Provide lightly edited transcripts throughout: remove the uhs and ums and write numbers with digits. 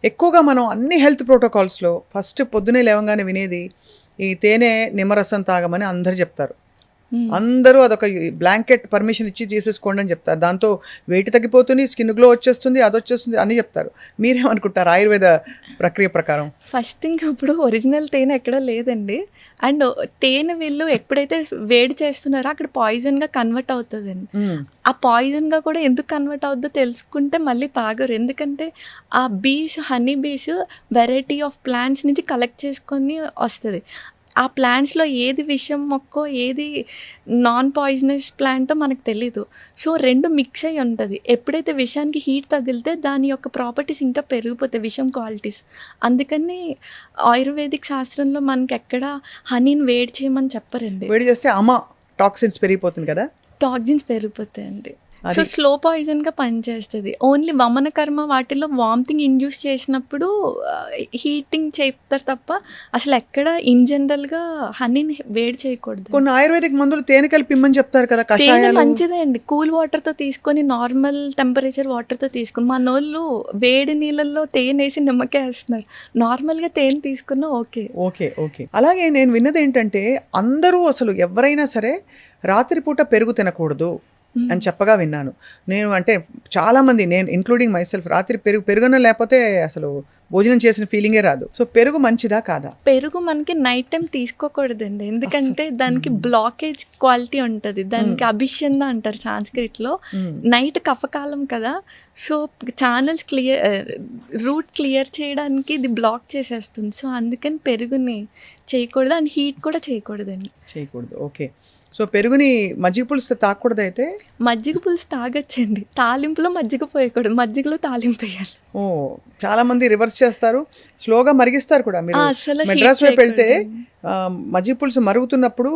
ఎక్కువగా మనం అన్ని హెల్త్ ప్రోటోకాల్స్లో ఫస్ట్ పొద్దునే లేవగానే వినేది ఈ తేనె నిమ్మరసం తాగమని అందరు చెప్తారు. అందరూ అదొక బ్లాంకెట్ పర్మిషన్ ఇచ్చి చేసేసుకోండి అని చెప్తారు. దాంతో వెయిట్ తగ్గిపోతుంది, స్కిన్ గ్లో వచ్చేస్తుంది, అది వచ్చేస్తుంది అని చెప్తారు. మీరేమనుకుంటారు ఆయుర్వేద ప్రక్రియ ప్రకారం? ఫస్ట్ థింగ్ ఇప్పుడు ఒరిజినల్ తేనె ఎక్కడ లేదండి. అండ్ తేనె వీళ్ళు ఎప్పుడైతే వేడి చేస్తున్నారో అక్కడ పాయిజన్గా కన్వర్ట్ అవుతుందండి. ఆ పాయిజన్గా కూడా ఎందుకు కన్వర్ట్ అవుద్దో తెలుసుకుంటే మళ్ళీ తాగరు. ఎందుకంటే ఆ honey bees variety of plants నుంచి కలెక్ట్ చేసుకొని వస్తుంది. ఆ ప్లాంట్స్లో ఏది విషం మొక్కో ఏది నాన్ పాయిజనస్ ప్లాంటో మనకు తెలీదు. సో 2 మిక్స్ అయ్యి ఉంటుంది. ఎప్పుడైతే విషానికి హీట్ తగిలితే దాని యొక్క ప్రాపర్టీస్ ఇంకా పెరిగిపోతాయి, విషం క్వాలిటీస్. అందుకని ఆయుర్వేదిక్ శాస్త్రంలో మనకి ఎక్కడ హనీని వేడి చేయమని చెప్పరండి. వేడి చేస్తే టాక్సిన్స్ పెరిగిపోతుంది కదా, టాక్సిన్స్ పెరిగిపోతాయండి. సో స్లో పాయిజన్గా పనిచేస్తుంది. ఓన్లీ వమన కర్మ వాటిలో వామిటింగ్ ఇండ్యూస్ చేసినప్పుడు హీటింగ్ చేస్తారు తప్ప అసలు ఎక్కడ ఇన్ జనరల్గా హనీని వేడి చేయకూడదు. కొన్ని ఆయుర్వేదిక్ మందులు తేనె కలిపి ఇమ్మని చెప్తారు కదా, తేనె కషాయాలు. మంచిదే అండి. కూల్ వాటర్తో తీసుకొని నార్మల్ టెంపరేచర్ వాటర్తో తీసుకొని, మనోళ్ళు వేడి నీళ్ళల్లో తేనె వేసి నిమ్మకాయ వేస్తున్నారు. నార్మల్గా తేనె తీసుకున్నా ఓకే. ఓకే ఓకే అలాగే నేను విన్నది ఏంటంటే అందరూ అసలు ఎవరైనా సరే రాత్రిపూట పెరుగు తినకూడదు అని చెప్పగా విన్నాను నేను. అంటే చాలామంది, నేను ఇంక్లూడింగ్ మైసెల్ఫ్, రాత్రి పెరుగున లేకపోతే అసలు భోజనం చేసిన ఫీలింగే రాదు. సో పెరుగు మంచిదా కాదా? పెరుగు మనకి నైట్ టైం తీసుకోకూడదండి. ఎందుకంటే దానికి బ్లాకేజ్ క్వాలిటీ ఉంటుంది. దానికి అభిషంద అంటారు సాంస్క్రిట్లో. నైట్ కఫకాలం కదా, సో ఛానల్స్ రూట్ క్లియర్ చేయడానికి ఇది బ్లాక్ చేసేస్తుంది. సో అందుకని పెరుగుని చేయకూడదు అండ్ హీట్ కూడా చేయకూడదండి. చేయకూడదు. ఓకే. సో పెరుగుని మజ్జిగ పులుసు తాగకూడదు అయితే? మజ్జిగ పులుసు తాగొచ్చండి. తాలింపులో మజ్జిగ పోయకూడదు, మజ్జిగలో తాలింపు వేయాలి. ఓ చాలా మంది రివర్స్ చేస్తారు, స్లోగా మరిగిస్తారు కూడా. మీరు అసలు మెడ్రాస్ వైపు వెళ్తే మజ్జిగ పులుసు మరుగుతున్నప్పుడు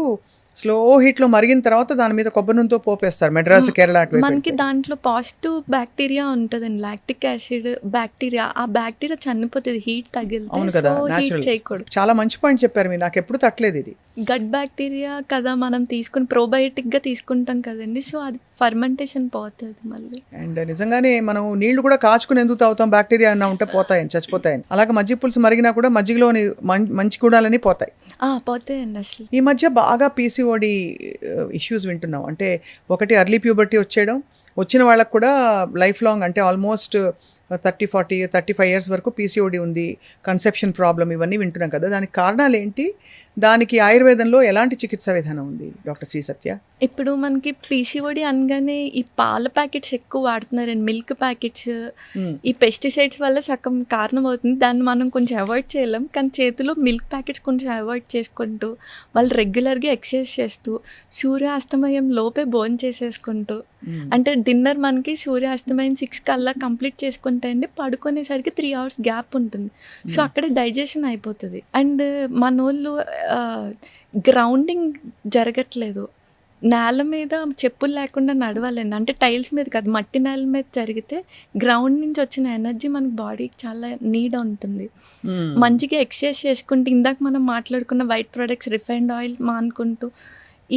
స్లో హీట్లో మరిగిన తర్వాత దాని మీద కొబ్బరి నూనెతో పోపేస్తారు. మెడ్రాస్, కేరళ మనకి దాంట్లో పాజిటివ్ బ్యాక్టీరియా ఉంటుందండి, లాక్టిక్ యాసిడ్ బ్యాక్టీరియా. ఆ బ్యాక్టీరియా చనిపోతుంది హీట్ తగిలితే. అవును కదా, హీట్ చేయకూడదు. చాలా మంచి పాయింట్ చెప్పారు మీరు, నాకు ఎప్పుడు తట్టలేదు ఇది. గట్ బ్యాక్టీరియా కదా మనం తీసుకుని ప్రోబయోటిక్గా తీసుకుంటాం కదండి, సో అది ఫర్మెంటేషన్ పోతుంది మళ్ళీ. అండ్ నిజంగానే మనం నీళ్లు కూడా కాచుకుని ఎందుకు తాగుతాం, బ్యాక్టీరియా అన్న ఉంటే పోతాయని, చచ్చిపోతాయని. అలాగే మజ్జిగ పులుసు మరిగినా కూడా మజ్జిగలోని మంచి గుణాలని పోతాయి. పోతాయండి. అసలు ఈ మధ్య బాగా పీసీఓడి ఇష్యూస్ వింటున్నాం. అంటే ఒకటి అర్లీ ప్యూబర్టీ వచ్చేయడం, వచ్చిన వాళ్ళకు కూడా లైఫ్ లాంగ్, అంటే ఆల్మోస్ట్ 30, 40, 35 ఇయర్స్ వరకు పీసీఓడి ఉంది, కన్సెప్షన్ ప్రాబ్లం, ఇవన్నీ వింటున్నాం కదా. దానికి కారణాలు ఏంటి? దానికి ఆయుర్వేదంలో ఎలాంటి చికిత్సా విధానం ఉంది డాక్టర్ శ్రీ సత్య? ఇప్పుడు మనకి పీసీఓడి అనగానే ఈ పాల ప్యాకెట్స్ ఎక్కువ వాడుతున్నారండి, మిల్క్ ప్యాకెట్స్. ఈ పెస్టిసైడ్స్ వల్ల సగం కారణం అవుతుంది. దాన్ని మనం కొంచెం అవాయిడ్ చేయలేం, కానీ చేతిలో మిల్క్ ప్యాకెట్స్ కొంచెం అవాయిడ్ చేసుకుంటూ, వాళ్ళు రెగ్యులర్గా ఎక్సర్సైజ్ చేస్తూ, సూర్యాస్తమయం లోపే భోజనం చేసేసుకుంటూ, అంటే డిన్నర్ మనకి సూర్యాస్తమయం 6 కల్లా కంప్లీట్ చేసుకుంటే అండి పడుకునేసరికి 3 hours గ్యాప్ ఉంటుంది. సో అక్కడ డైజెషన్ అయిపోతుంది. అండ్ మనోళ్ళు గ్రౌండింగ్ జరగట్లేదు. నేల మీద చెప్పులు లేకుండా నడవాలండి, అంటే టైల్స్ మీద కాదు, మట్టి నేల మీద జరిగితే గ్రౌండ్ నుంచి వచ్చిన ఎనర్జీ మనకి బాడీకి చాలా నీడ్ ఉంటుంది. మంచిగా ఎక్సర్సైజ్ చేసుకుంటూ, ఇందాక మనం మాట్లాడుకున్న వైట్ ప్రొడక్ట్స్, రిఫైన్డ్ ఆయిల్ మానుకుంటూ,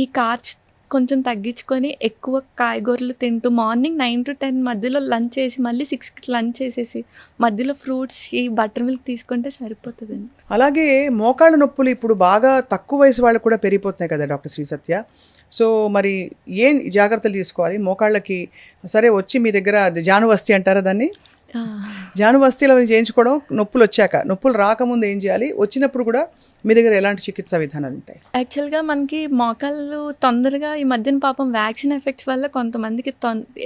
ఈ కార్బ్స్ కొంచెం తగ్గించుకొని ఎక్కువ కాయగూరలు తింటూ, మార్నింగ్ 9 to 10 మధ్యలో లంచ్ చేసి మళ్ళీ 6కి లంచ్ చేసేసి మధ్యలో ఫ్రూట్స్, ఈ బటర్ మిల్క్ తీసుకుంటే సరిపోతుందండి. అలాగే మోకాళ్ళ నొప్పులు ఇప్పుడు బాగా తక్కువ వయసు వాళ్ళకు కూడా పెరిగిపోతున్నాయి కదా డాక్టర్ శ్రీ సత్య. సో మరి ఏం జాగ్రత్తలు తీసుకోవాలి మోకాళ్ళకి? సరే వచ్చి మీ దగ్గర జానువస్తి అంటారా దాన్ని, జానువస్తిలో చేయించుకోవడం, నొప్పులు వచ్చాక, నొప్పులు రాకముందు ఏం చేయాలి, వచ్చినప్పుడు కూడా మీ దగ్గర ఎలాంటి చికిత్సా విధానాలు ఉంటాయి? యాక్చువల్గా మనకి మోకాళ్ళు తొందరగా ఈ మధ్యన పాపం వ్యాక్సిన్ ఎఫెక్ట్స్ వల్ల కొంతమందికి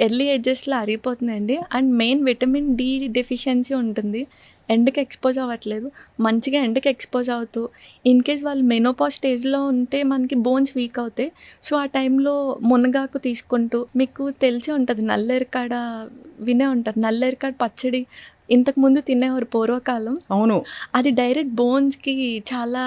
ఎర్లీ ఏజెస్లో అరిగిపోతున్నాయండి. And main vitamin D deficiency ఉంటుంది. ఎండకి ఎక్స్పోజ్ అవ్వట్లేదు, మంచిగా ఎండకి ఎక్స్పోజ్ అవుతూ, ఇన్ కేస్ వాళ్ళు మెనోపాజ్ స్టేజ్లో ఉంటే మనకి బోన్స్ వీక్ అవుతాయి. సో ఆ టైంలో మునగాకు తీసుకుంటూ, మీకు తెలిసే ఉంటుంది నల్లేరికాడ, వినే ఉంటారు నల్లేరికాడ పచ్చడి ఇంతకుముందు తినేవారు పూర్వకాలం. అవును, అది డైరెక్ట్ బోన్స్కి చాలా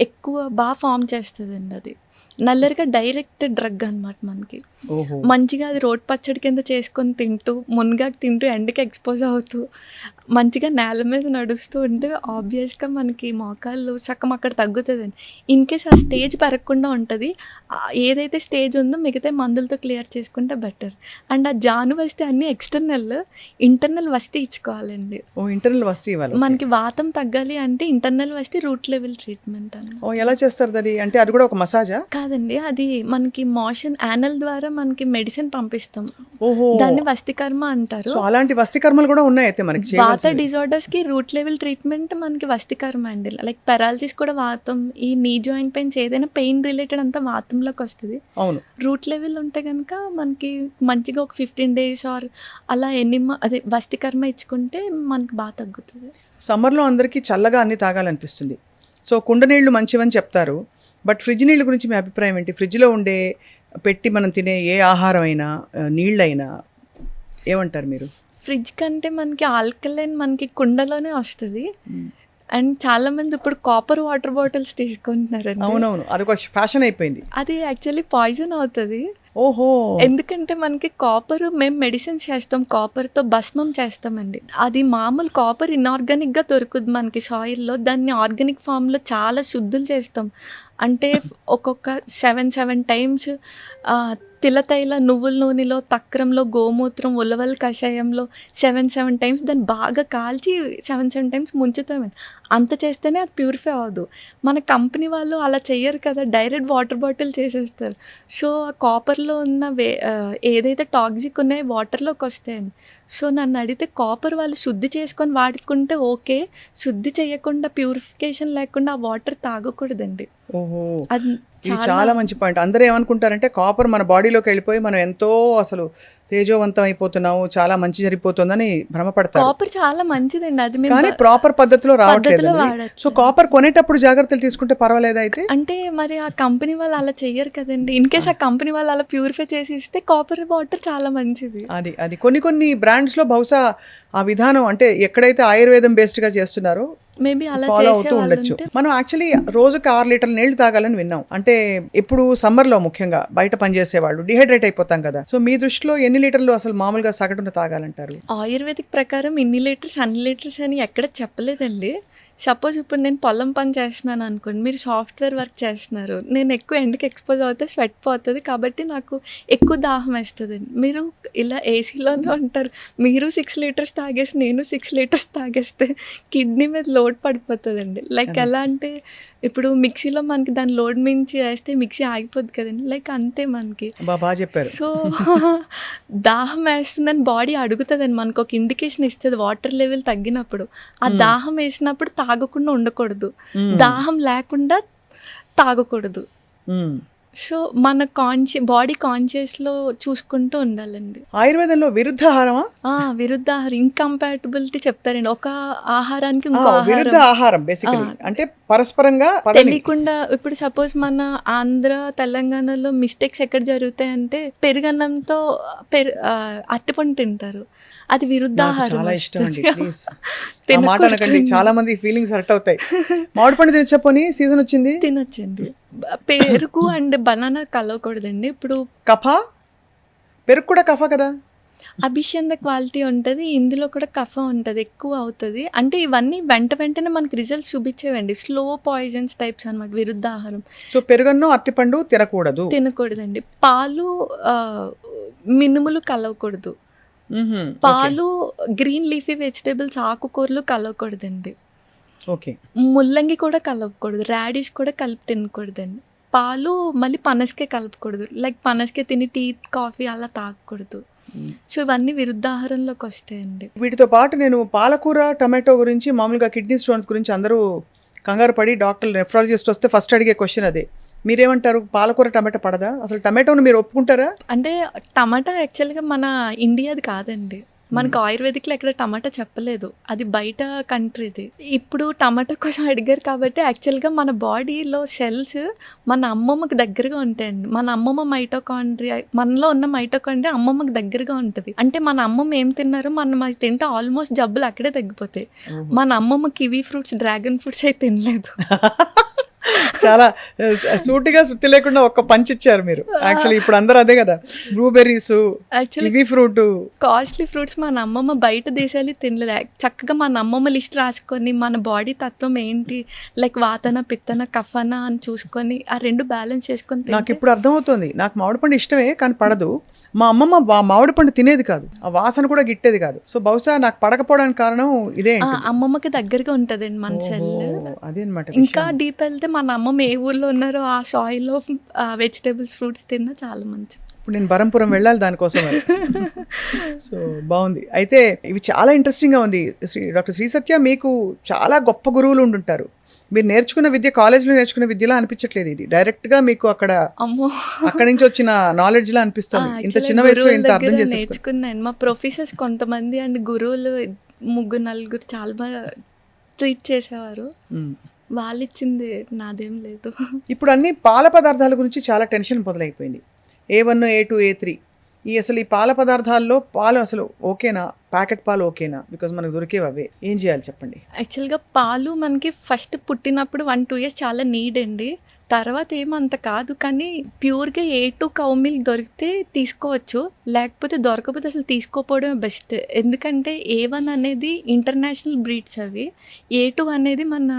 ఎక్కువ బాగా ఫామ్ చేస్తుందండి. అది నల్లరిగా డైరెక్ట్ డ్రగ్ అనమాట మనకి. ఓహో! మంచిగా అది రోటి పచ్చడి కింద చేసుకొని తింటూ, మునగాకు తింటూ, ఎండకి ఎక్స్‌పోజ్ అవుతూ, మంచిగా నేల మీద నడుస్తూ ఉంటే ఆబ్వియస్‌గా మనకి మోకాళ్ళు సగం అక్కడ తగ్గుతదండి. ఇన్‌కేస్ ఆ స్టేజ్ పెరగకుండా ఉంటది. ఏదైతే స్టేజ్ ఉందో మిగతాయి మందులతో క్లియర్ చేసుకుంటే బెటర్. అండ్ ఆ జాను వస్తే అన్నీ ఎక్స్‌టర్నల్, ఇంటర్నల్ వస్తే ఇచ్చుకోవాలండి. ఓహ్! ఇంటర్నల్ వస్తీ ఇవ్వాలి. ఓకే. మనకి వాతం తగ్గాలి అంటే ఇంటర్నల్ వస్తే రూట్ లెవెల్ ట్రీట్మెంట్ అన్నమాట. ఓహ్! ఎలా చేస్తారు అది? అంటే అది కూడా ఒక మసాజా? కాదండి. అది మనకి మోషన్ యానల్ ద్వారా మనకి మెడిసిన్ పంపిస్తాం. ఓహో! దాన్ని వస్తికర్మ అంటారు. సో అలాంటి వస్తికర్మలు కూడా ఉన్నాయి అయితే మనకి వాత చేయవలసినవి. డిజార్డర్స్‌కి రూట్ లెవెల్ ట్రీట్మెంట్ మనకి వస్తికర్మ అండి. లైక్ పారాలిసిస్ కూడా వాతం, ఈ నీ జాయింట్ పెయిన్స్ ఏదైనా పెయిన్ రిలేటెడ్ అంతా వాతంలోకి వస్తది. అవును. రూట్ లెవెల్ ఉంటే గనుక మనకి మంచిగా ఒక 15 డేస్ ఆర్ అలా అదే వస్తికర్మ ఇచ్చుకుంటే మనకి బాగా తగ్గుతది. సమ్మర్‌లో అందరికీ చల్లగా అన్నీ తాగాలనిపిస్తుంది. సో కుండ నీళ్లు మంచివని చెప్తారు. బట్ ఫ్రిడ్జ్ నీళ్ళ గురించి మీ అభిప్రాయం ఏంటి? ఫ్రిడ్జ్‌లో ఉండే పెట్టి మనం తినే ఏ ఆహారం అయినా నీళ్ళైనా ఏమంటారు మీరు? ఫ్రిడ్జ్ కంటే మనకి ఆల్కలైన్ మనకి కుండలోనే వస్తది. హ్మ్. అండ్ చాలామంది ఇప్పుడు కాపర్ వాటర్ బాటిల్స్ తీసుకుంటున్నారండి. అవునవును. అదొక ఫ్యాషన్ అయిపోయింది. అది యాక్చువల్లీ పాయిజన్ అవుతది. ఓహో! ఎందుకంటే మనకి కాపర్ మేము మెడిసిన్స్ చేస్తాం. కాపర్‌తో భస్మం చేస్తామండి. అది మామూలు కాపర్ ఇనార్గానిక్‌గా దొరుకుద్ది మనకి సాయిల్‌లో. దాన్ని ఆర్గానిక్ ఫామ్‌లో చాలా శుద్ధులు చేస్తాం. అంటే ఒక్కొక్క 7 టైమ్స్ తిలతైల నువ్వుల నూనెలో, తక్రంలో, గోమూత్రం, ఉలవల కషాయంలో 7 టైమ్స్ దాన్ని బాగా కాల్చి 7 టైమ్స్ ముంచుతామండి. అంత చేస్తేనే అది ప్యూరిఫై అవ్వదు. మన కంపెనీ వాళ్ళు అలా చెయ్యరు కదా! డైరెక్ట్ వాటర్ బాటిల్ చేసేస్తారు. సో, ఆ కాపర్‌లో ఉన్న ఏదైతే టాక్సిక్ ఉన్నాయో వాటర్‌లోకి వస్తాయండి. సో, నన్ను అడిగితే కాపర్ వాళ్ళు శుద్ధి చేసుకొని వాడుకుంటే ఓకే. శుద్ధి చేయకుండా ప్యూరిఫికేషన్ లేకుండా ఆ వాటర్ తాగకూడదండి. ఓహో! అది ఇది చాలా మంచి పాయింట్. అందరూ ఏమనుకుంటారంటే కాపర్ మన బాడీలోకి వెళ్ళిపోయి మనం ఎంతో అసలు తేజోవంతం అయిపోతున్నాము, చాలా మంచి జరిగిపోతుందని భ్రమపడతారు. కాపర్ చాలా మంచిదండి. అది మేము కానీ ప్రాపర్ పద్ధతిలో రావట్లేదు. పద్ధతిలో వాడొచ్చు. సో కాపర్ కొనేటప్పుడు జాగ్రత్తలు తీసుకుంటే పర్వాలేదా అయితే? అంటే మరి ఆ కంపెనీ వాళ్ళు అలా చెయ్యరు కదండీ. ఇన్‌కేస్ ఆ కంపెనీ వాళ్ళు అలా ప్యూరిఫై చేసి ఇస్తే కాపర్ వాటర్ చాలా మంచిది. అది కొన్ని బ్రాండ్స్‌లో బహుశా ఆ విధానం అంటే ఎక్కడైతే ఆయుర్వేదం బేస్డ్‌గా చేస్తున్నారో మేబీ అలా ఫాలో చేసే అవుతూ వాళ్ళు ఉండొచ్చు. ఉంటే మనం యాక్చువల్లీ రోజుకి 6 లీటర్ల నీళ్లు తాగాలని విన్నాం. అంటే ఇప్పుడు సమ్మర్‌లో ముఖ్యంగా బయట పనిచేసేవాళ్ళు డిహైడ్రేట్ అయిపోతాం కదా. సో మీ దృష్టిలో ఎన్ని లీటర్లు అసలు మామూలుగా సగటున తాగాలంటారు? ఆయుర్వేదిక్ ప్రకారం ఇన్ని లీటర్స్, అన్ని లీటర్స్ అని ఎక్కడ చెప్పలేదండి. సపోజ్ ఇప్పుడు నేను పొలం పని చేస్తున్నాను అనుకోండి. మీరు సాఫ్ట్‌వేర్ వర్క్ చేస్తున్నారు. నేను ఎక్కువ ఎండకి ఎక్స్‌పోజ్ అవుతే స్వెట్ పోతది. కాబట్టి నాకు ఎక్కువ దాహం వేస్తదండి. మీరు ఇలా ఏసీలోనే ఉంటారు. మీరు 6 లీటర్స్ తాగేసి, నేను 6 లీటర్స్ తాగేస్తే కిడ్నీ మీద లోడ్ పడిపోతదండి. లైక్ అదే. ఎలా అంటే ఇప్పుడు మిక్సీలో మనకి దాని లోడ్ మించి వేస్తే మిక్సీ ఆగిపోద్ది కదండీ. లైక్ అంతే మనకి. బాగా చెప్పారు. సో, దాహం వేస్తుందని బాడీ అడుగుతదండి. మనకొక ఇండికేషన్ ఇస్తది వాటర్ లెవెల్ తగ్గినప్పుడు. ఆ దాహం వేసినప్పుడు తాగకుండా ఉండకూడదు. దాహం లేకుండా తాగకూడదు. మ్మ్. సో, మన బాడీ కాన్షియస్‌లో చూసుకుంటూ ఉండాలండి. ఆయుర్వేదంలో విరుద్ధాహారమా? విరుద్ధాహారం ఇంకంపాటబిలిటీ చెప్తారండి. ఒక ఆహారానికి ఇంకో విరుద్ధ ఆహారం ఆహారం బేసికలీ అంటే పరస్పరంగా పడని. తెలియకుండా ఇప్పుడు సపోజ్ మన ఆంధ్ర, తెలంగాణలో మిస్టేక్స్ ఎక్కడ జరుగుతాయంటే పెరుగన్నంతో అరటిపండు తింటారు. అది నాకు విరుద్ధాహారం చాలా ఇష్టం అండి. వస్తది. ప్లీజ్ ఆ మాట అనకండి. తినకూడదండి. చాలా మంది ఫీలింగ్స్ హర్ట్ అవుతాయి. మామిడి పండు తెచ్చపోని సీజన్ వచ్చింది. తినొచ్చండి. పెరుగు అండ్ బనానా కలవకూడదండి. ఇప్పుడు కఫ పెరుగు కూడా కఫ కదా. అభిషంద క్వాలిటీ ఉంటది. ఇందులో కూడా కఫం ఉంటది. ఎక్కువ అవుతది. అంటే ఇవన్నీ వెంటనే మనకి రిజల్ట్స్ చూపించేవండి. స్లో పాయిజన్స్ టైప్స్ అనమాట విరుద్ధాహారం. సో పెరుగన్నం అరటిపండు తినకూడదు. తినకూడదండి. పాలు మినుములు కలవకూడదు. మ్మ్హ్మ్. పాలు, గ్రీన్ లీఫీ వెజిటేబుల్స్, ఆకుకూరలు కలవకూడదండి. ఓకే. ముల్లంగి కూడా కలపకూడదు. రాడిష్ కూడా కలిపి తినకూడదండి. పాలు మళ్ళీ పనసకాయ కలపకూడదు. లైక్ పనసకాయ తిని టీ, కాఫీ అలా తాగకూడదు. సో ఇవన్నీ విరుద్ధాహారంలోకి వస్తాయండి. వీటితో పాటు నేను పాలకూర, టమాటో గురించి మామూలుగా కిడ్నీ స్టోన్స్ గురించి అందరూ కంగారు పడి డాక్టర్ నెఫ్రాలజిస్ట్ వస్తే ఫస్ట్ అడిగే క్వశ్చన్ అదే. మీరేమంటారు? పాలకూర టమాటో పడదా? అసలు టమాటోను మీరు ఒప్పుకుంటారా? అంటే టమాటా యాక్చువల్గా మన ఇండియాది కాదండి. మనకు ఆయుర్వేదిక్‌లో ఎక్కడ టమాటా చెప్పలేదు. అది బయట కంట్రీది. ఇప్పుడు టమాటా కోసం అడిగారు కాబట్టి యాక్చువల్‌గా మన బాడీలో సెల్స్ మన అమ్మమ్మకి దగ్గరగా ఉంటాయండి. మన అమ్మమ్మ మైటోకాండ్రియా, మనలో ఉన్న మైటోకాండ్రియా అమ్మమ్మకి దగ్గరగా ఉంటది. అంటే మన అమ్మమ్మ ఏం తిన్నారో మనం అది తింటే ఆల్మోస్ట్ జబ్బులు అక్కడే తగ్గిపోతాయి. మన అమ్మమ్మ కివీ ఫ్రూట్స్, డ్రాగన్ ఫ్రూట్స్ అయితే తినలేదు. చాలా సూటిగా సుత్తి లేకుండా ఒక్క పంచ్ ఇచ్చారు మీరు. యాక్చువల్లీ ఇప్పుడు అందరూ అదే కదా, blueberries, actually kiwi fruit. Costly fruits మా అమ్మమ్మ బయట దేశాలు తినలేదు. చక్కగా మా అమ్మమ్మ లిస్ట్ రాసుకొని మన బాడీ తత్వం ఏంటి, లైక్ వాతన పిత్తన కఫన అని చూసుకొని ఆ రెండు బ్యాలెన్స్ చేసుకొని నాకు తింటే ఇప్పుడు అర్థమవుతుంది. నాకు మామిడి పండు ఇష్టమే కానీ పడదు. మా అమ్మమ్మ మామిడి పండు తినేది కాదు, ఆ వాసన కూడా గిట్టేది కాదు. సో బహుశా నాకు పడకపోవడానికి కారణం ఇదే. అమ్మమ్మకి దగ్గరగా ఉంటదండి మన సెల్. అదే అనమాట. ఇంకా డీప్ వెళ్తే మన అమ్మమ్మ ఏ ఊర్లో ఉన్నారో ఆ సాయిల్లో వెజిటేబుల్స్ ఫ్రూట్స్ తిన్నా చాలా మంచిది. ఇప్పుడు నేను బరంపురం వెళ్ళాలి దానికోసం. సో బాగుంది. అయితే ఇవి చాలా ఇంట్రెస్టింగ్గా ఉంది. డాక్టర్ శ్రీ సత్య, మీకు చాలా గొప్ప గురువులు ఉండుంటారు. మీరు నేర్చుకున్న విద్య కాలేజ్లో నేర్చుకున్న విద్యలా అనిపించట్లేదు, ఇది డైరెక్ట్గా మీకు అక్కడ అమ్మో అక్కడి నుంచి వచ్చిన నాలెడ్జ్ లా అనిపిస్తుంది. ఇంత చిన్న వయసులో ఇంత అర్థం చేసేసుకున్నాను. నేర్చుకున్నాను. మా ప్రొఫెసర్స్ కొంతమంది అండ్ గురువులు 3-4 చాలా బాగా ట్రీట్ చేసేవారు. వాళ్ళు ఇచ్చింది నాదేం లేదు. ఇప్పుడు అన్ని పాల పదార్థాల గురించి చాలా టెన్షన్ మొదలైపోయింది. A1, A2, A3 అసలు ఈ పాల పదార్థాల్లో పాలు అసలు ఓకేనా, ప్యాకెట్ పాలు ఓకేనా? బికాజ్ మనకు దొరికేవి అవే. ఏం చేయాలి చెప్పండి. యాక్చువల్గా పాలు మనకి ఫస్ట్ పుట్టినప్పుడు 1-2 years చాలా నీడ్ అండి. తర్వాత ఏమంత కాదు, కానీ ప్యూర్గా A2 కౌ మిల్క్ దొరికితే తీసుకోవచ్చు, లేకపోతే దొరకకపోతే అసలు తీసుకోపోవడమే బెస్ట్. ఎందుకంటే A1 అనేది ఇంటర్నేషనల్ బ్రీడ్స్, అవి A2 అనేది మన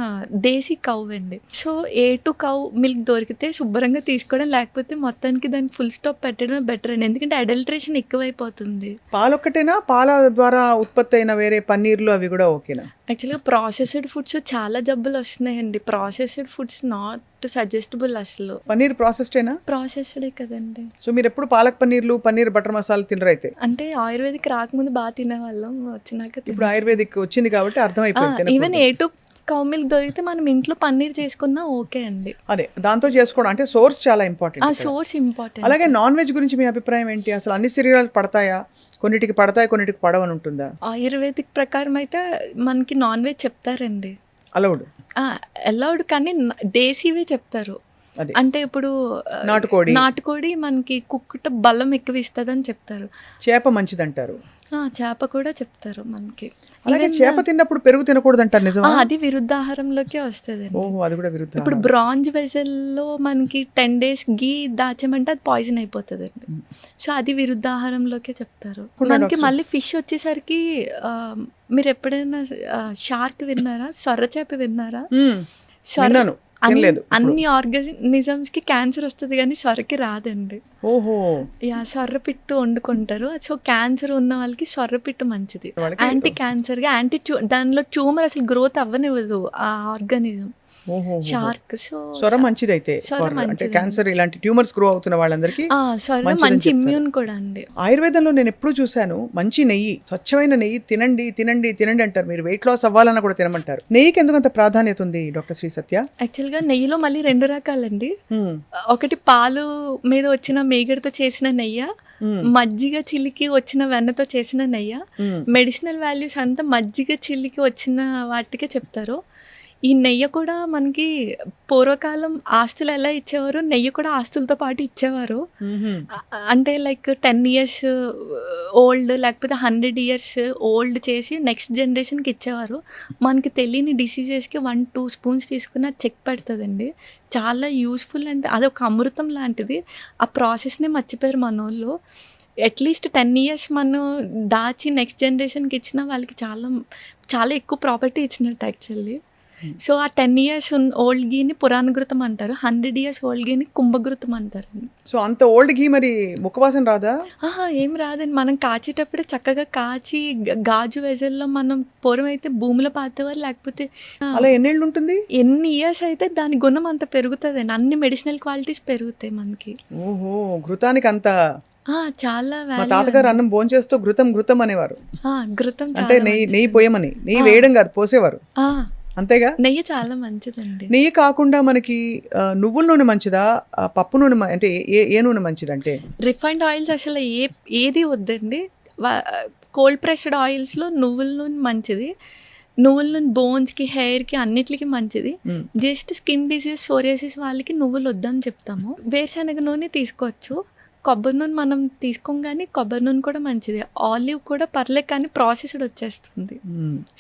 దేశీ కౌ అండి. సో A2 కౌ మిల్క్ దొరికితే శుభ్రంగా తీసుకోవడం, లేకపోతే మొత్తానికి దానికి ఫుల్ స్టాప్ పెట్టడమే బెటర్ అండి. ఎందుకంటే అడల్ట్రేషన్ ఎక్కువైపోతుంది. పాలు ఒక్కటేనా, పాల ద్వారా ఉత్పత్తి అయిన వేరే పన్నీర్లు అవి కూడా ఓకేనా? యాక్చువల్గా ప్రాసెస్డ్ ఫుడ్స్ చాలా జబ్బులు వస్తున్నాయండి. Processed foods not suggestible. అసలు పన్నీర్ ప్రాసెస్డేనా? ప్రాసెస్డే కదండి. సో మీరు ఎప్పుడు పాలక్ పన్నీర్లు, పన్నీర్ బటర్ మసాలా తినరైతే? అంటే ఆయుర్వేదిక్ రాకముందు బాగా తినేవాళ్ళం, వచ్చినాక ఇప్పుడు ఆయుర్వేదిక్ వచ్చింది కాబట్టి అర్థమైపోయింది. ఈవెన్ A2 కౌ మిల్క్ దొరికితే మనం ఇంట్లో పన్నీర్ చేసుకున్నా ఓకే అండి. అదే దాంతో చేసుకోవడం అంటే సోర్స్ చాలా ఇంపార్టెంట్. ఆ సోర్స్ ఇంపార్టెంట్. అలాగే నాన్ వెజ్ గురించి మీ అభిప్రాయం ఏంటి? అసలు అన్ని శరీరాలు పడతాయా? కొన్నిటికి పడతాయి, కొన్నిటికి పడవని ఉంటుందా? ఆయుర్వేదిక్ ప్రకారం అయితే మనకి నాన్ వెజ్ చెప్తారండి, అలౌడ్. అలౌడ్, కానీ దేశీవే చెప్తారు. అదే అంటే ఇప్పుడు నాటుకోడి మనకి కుక్కుట బలం ఎక్కువ ఇస్తుందని చెప్తారు. చేప మంచిదంటారు. చేప కూడా చెప్తారు మనకి. అలాగే చేప తిన్నప్పుడు పెరుగు తినకూడదు అంటారు, నిజమా? అది విరుద్ధాహారంలోకే వస్తుంది. ఓహో, అది కూడా విరుద్ధ. ఇప్పుడు బ్రాంజ్ వెజల్లో మనకి 10 days గీ దాచామంటే అది పాయిజన్ అయిపోతుంది అండి. సో అది విరుద్ధాహారంలోకే చెప్తారు మనకి. మళ్ళీ ఫిష్ వచ్చేసరికి మీరు ఎప్పుడైనా షార్క్ విన్నారా? సొర్ర చేప విన్నారా? అన్ని ఆర్గానిజమ్స్ కి క్యాన్సర్ వస్తుంది కానీ సొరకి రాదండి. ఓహో, సొర్రపిట్టు వండుకుంటారు. సో క్యాన్సర్ ఉన్న వాళ్ళకి సొర్రపిట్టు మంచిది, యాంటీ క్యాన్సర్ గా, దానిలో ట్యూమర్ అసలు గ్రోత్ అవ్వనివ్వదు ఆ ఆర్గానిజం. షార్క్. సో సొర మంచిది అయితే, అంటే క్యాన్సర్ ఇలాంటి ట్యూమర్స్ గ్రో అవుతున్న వాళ్ళందరికీ మంచి ఇమ్యూన్ కూడా అండి. ఆయుర్వేదంలో నేను ఎప్పుడు చూశాను మంచి నెయ్యి, స్వచ్ఛమైన నెయ్యి తినండి తినండి తినండి అంటారు. మీరు వెయిట్ లాస్ అవ్వాలన్నా కూడా తినమంటారు. నెయ్యికి ఎందుకు అంత ప్రాధాన్యత ఉంది డాక్టర్ శ్రీ సత్య? యాక్చువల్గా నెయ్యిలో మళ్ళీ 2 రకాలండి. ఒకటి పాలు మీద వచ్చిన మేగడతో చేసిన నెయ్యి, మజ్జిగ చిల్లికి వచ్చిన వెన్నతో చేసిన నెయ్యి. మెడిసినల్ వాల్యూస్ అంతా మజ్జిగ చిల్లికి వచ్చిన వాటికే చెప్తారు. ఈ నెయ్యి కూడా మనకి పూర్వకాలం ఆస్తులు ఎలా ఇచ్చేవారు, నెయ్యి కూడా ఆస్తులతో పాటు ఇచ్చేవారు. అంటే లైక్ 10 years ఓల్డ్ లేకపోతే 100 years ఓల్డ్ చేసి నెక్స్ట్ జనరేషన్కి ఇచ్చేవారు. మనకి తెలియని డిసీజెస్కి 1-2 spoons తీసుకుని అది చెక్ పెడుతుందండి. చాలా యూస్ఫుల్, అంటే అదొక అమృతం లాంటిది. ఆ ప్రాసెస్నే మర్చిపోయారు మన వాళ్ళు. అట్లీస్ట్ 10 years మనం దాచి నెక్స్ట్ జనరేషన్కి ఇచ్చిన వాళ్ళకి చాలా చాలా ఎక్కువ ప్రాపర్టీ ఇచ్చినట్టు యాక్చువల్లీ. సో ఆ 10 years ఓల్డ్ గీని పురాణఘృతం అంటారు, 100 years ఓల్డ్ గీని కుంభఘృతం అంటారు. సో అంత ఓల్డ్ గీ మరి ముఖవాసన రాదా? ఏం రాదండి. మనం కాచేటప్పుడే చక్కగా కాచి గాజు వెజల్లో మనం పూర్వం అయితే భూమిలో పాతేవారు, లేకపోతే అలా ఎన్నేళ్ళు ఉంటుంది, ఎన్ని ఇయర్స్ అయితే దాని గుణం అంత పెరుగుతుంది, అన్ని మెడిసినల్ క్వాలిటీస్ పెరుగుతాయి మనకి. ఓహో, ఘృతానికి అంత చాలా. మా తాతగారు అన్నం భోంచేస్తూ ఘృతం ఘృతం అనేవారు. ఘృతం అంటే నెయ్యి పోయమని, నెయ్యి వేయడం కాదు, పోసేవారు. అంతేగా? నెయ్యి చాలా మంచిదండి. నెయ్యి కాకుండా మనకి నువ్వుల నూనె మంచిదా, పప్పు నూనె, అంటే ఏ నూనె మంచిది? అంటే రిఫైన్డ్ ఆయిల్స్ అసలు ఏది వద్దండి. కోల్డ్ ప్రెస్డ్ ఆయిల్స్లో నువ్వుల నూనె మంచిది. నువ్వుల నూనె బోన్స్కి, హెయిర్కి, అన్నిటికి మంచిది. జస్ట్ స్కిన్ డిసీజ్, సోరియాసిస్ వాళ్ళకి నువ్వులు వద్దని చెప్తాము. వేరుశనగ నూనె తీసుకోవచ్చు, కొబ్బరి నూనె మనం తీసుకోగానే కొబ్బరి నూనె కూడా మంచిది, ఆలివ్ కూడా పర్లేదు కానీ ప్రాసెస్డ్ వచ్చేస్తుంది.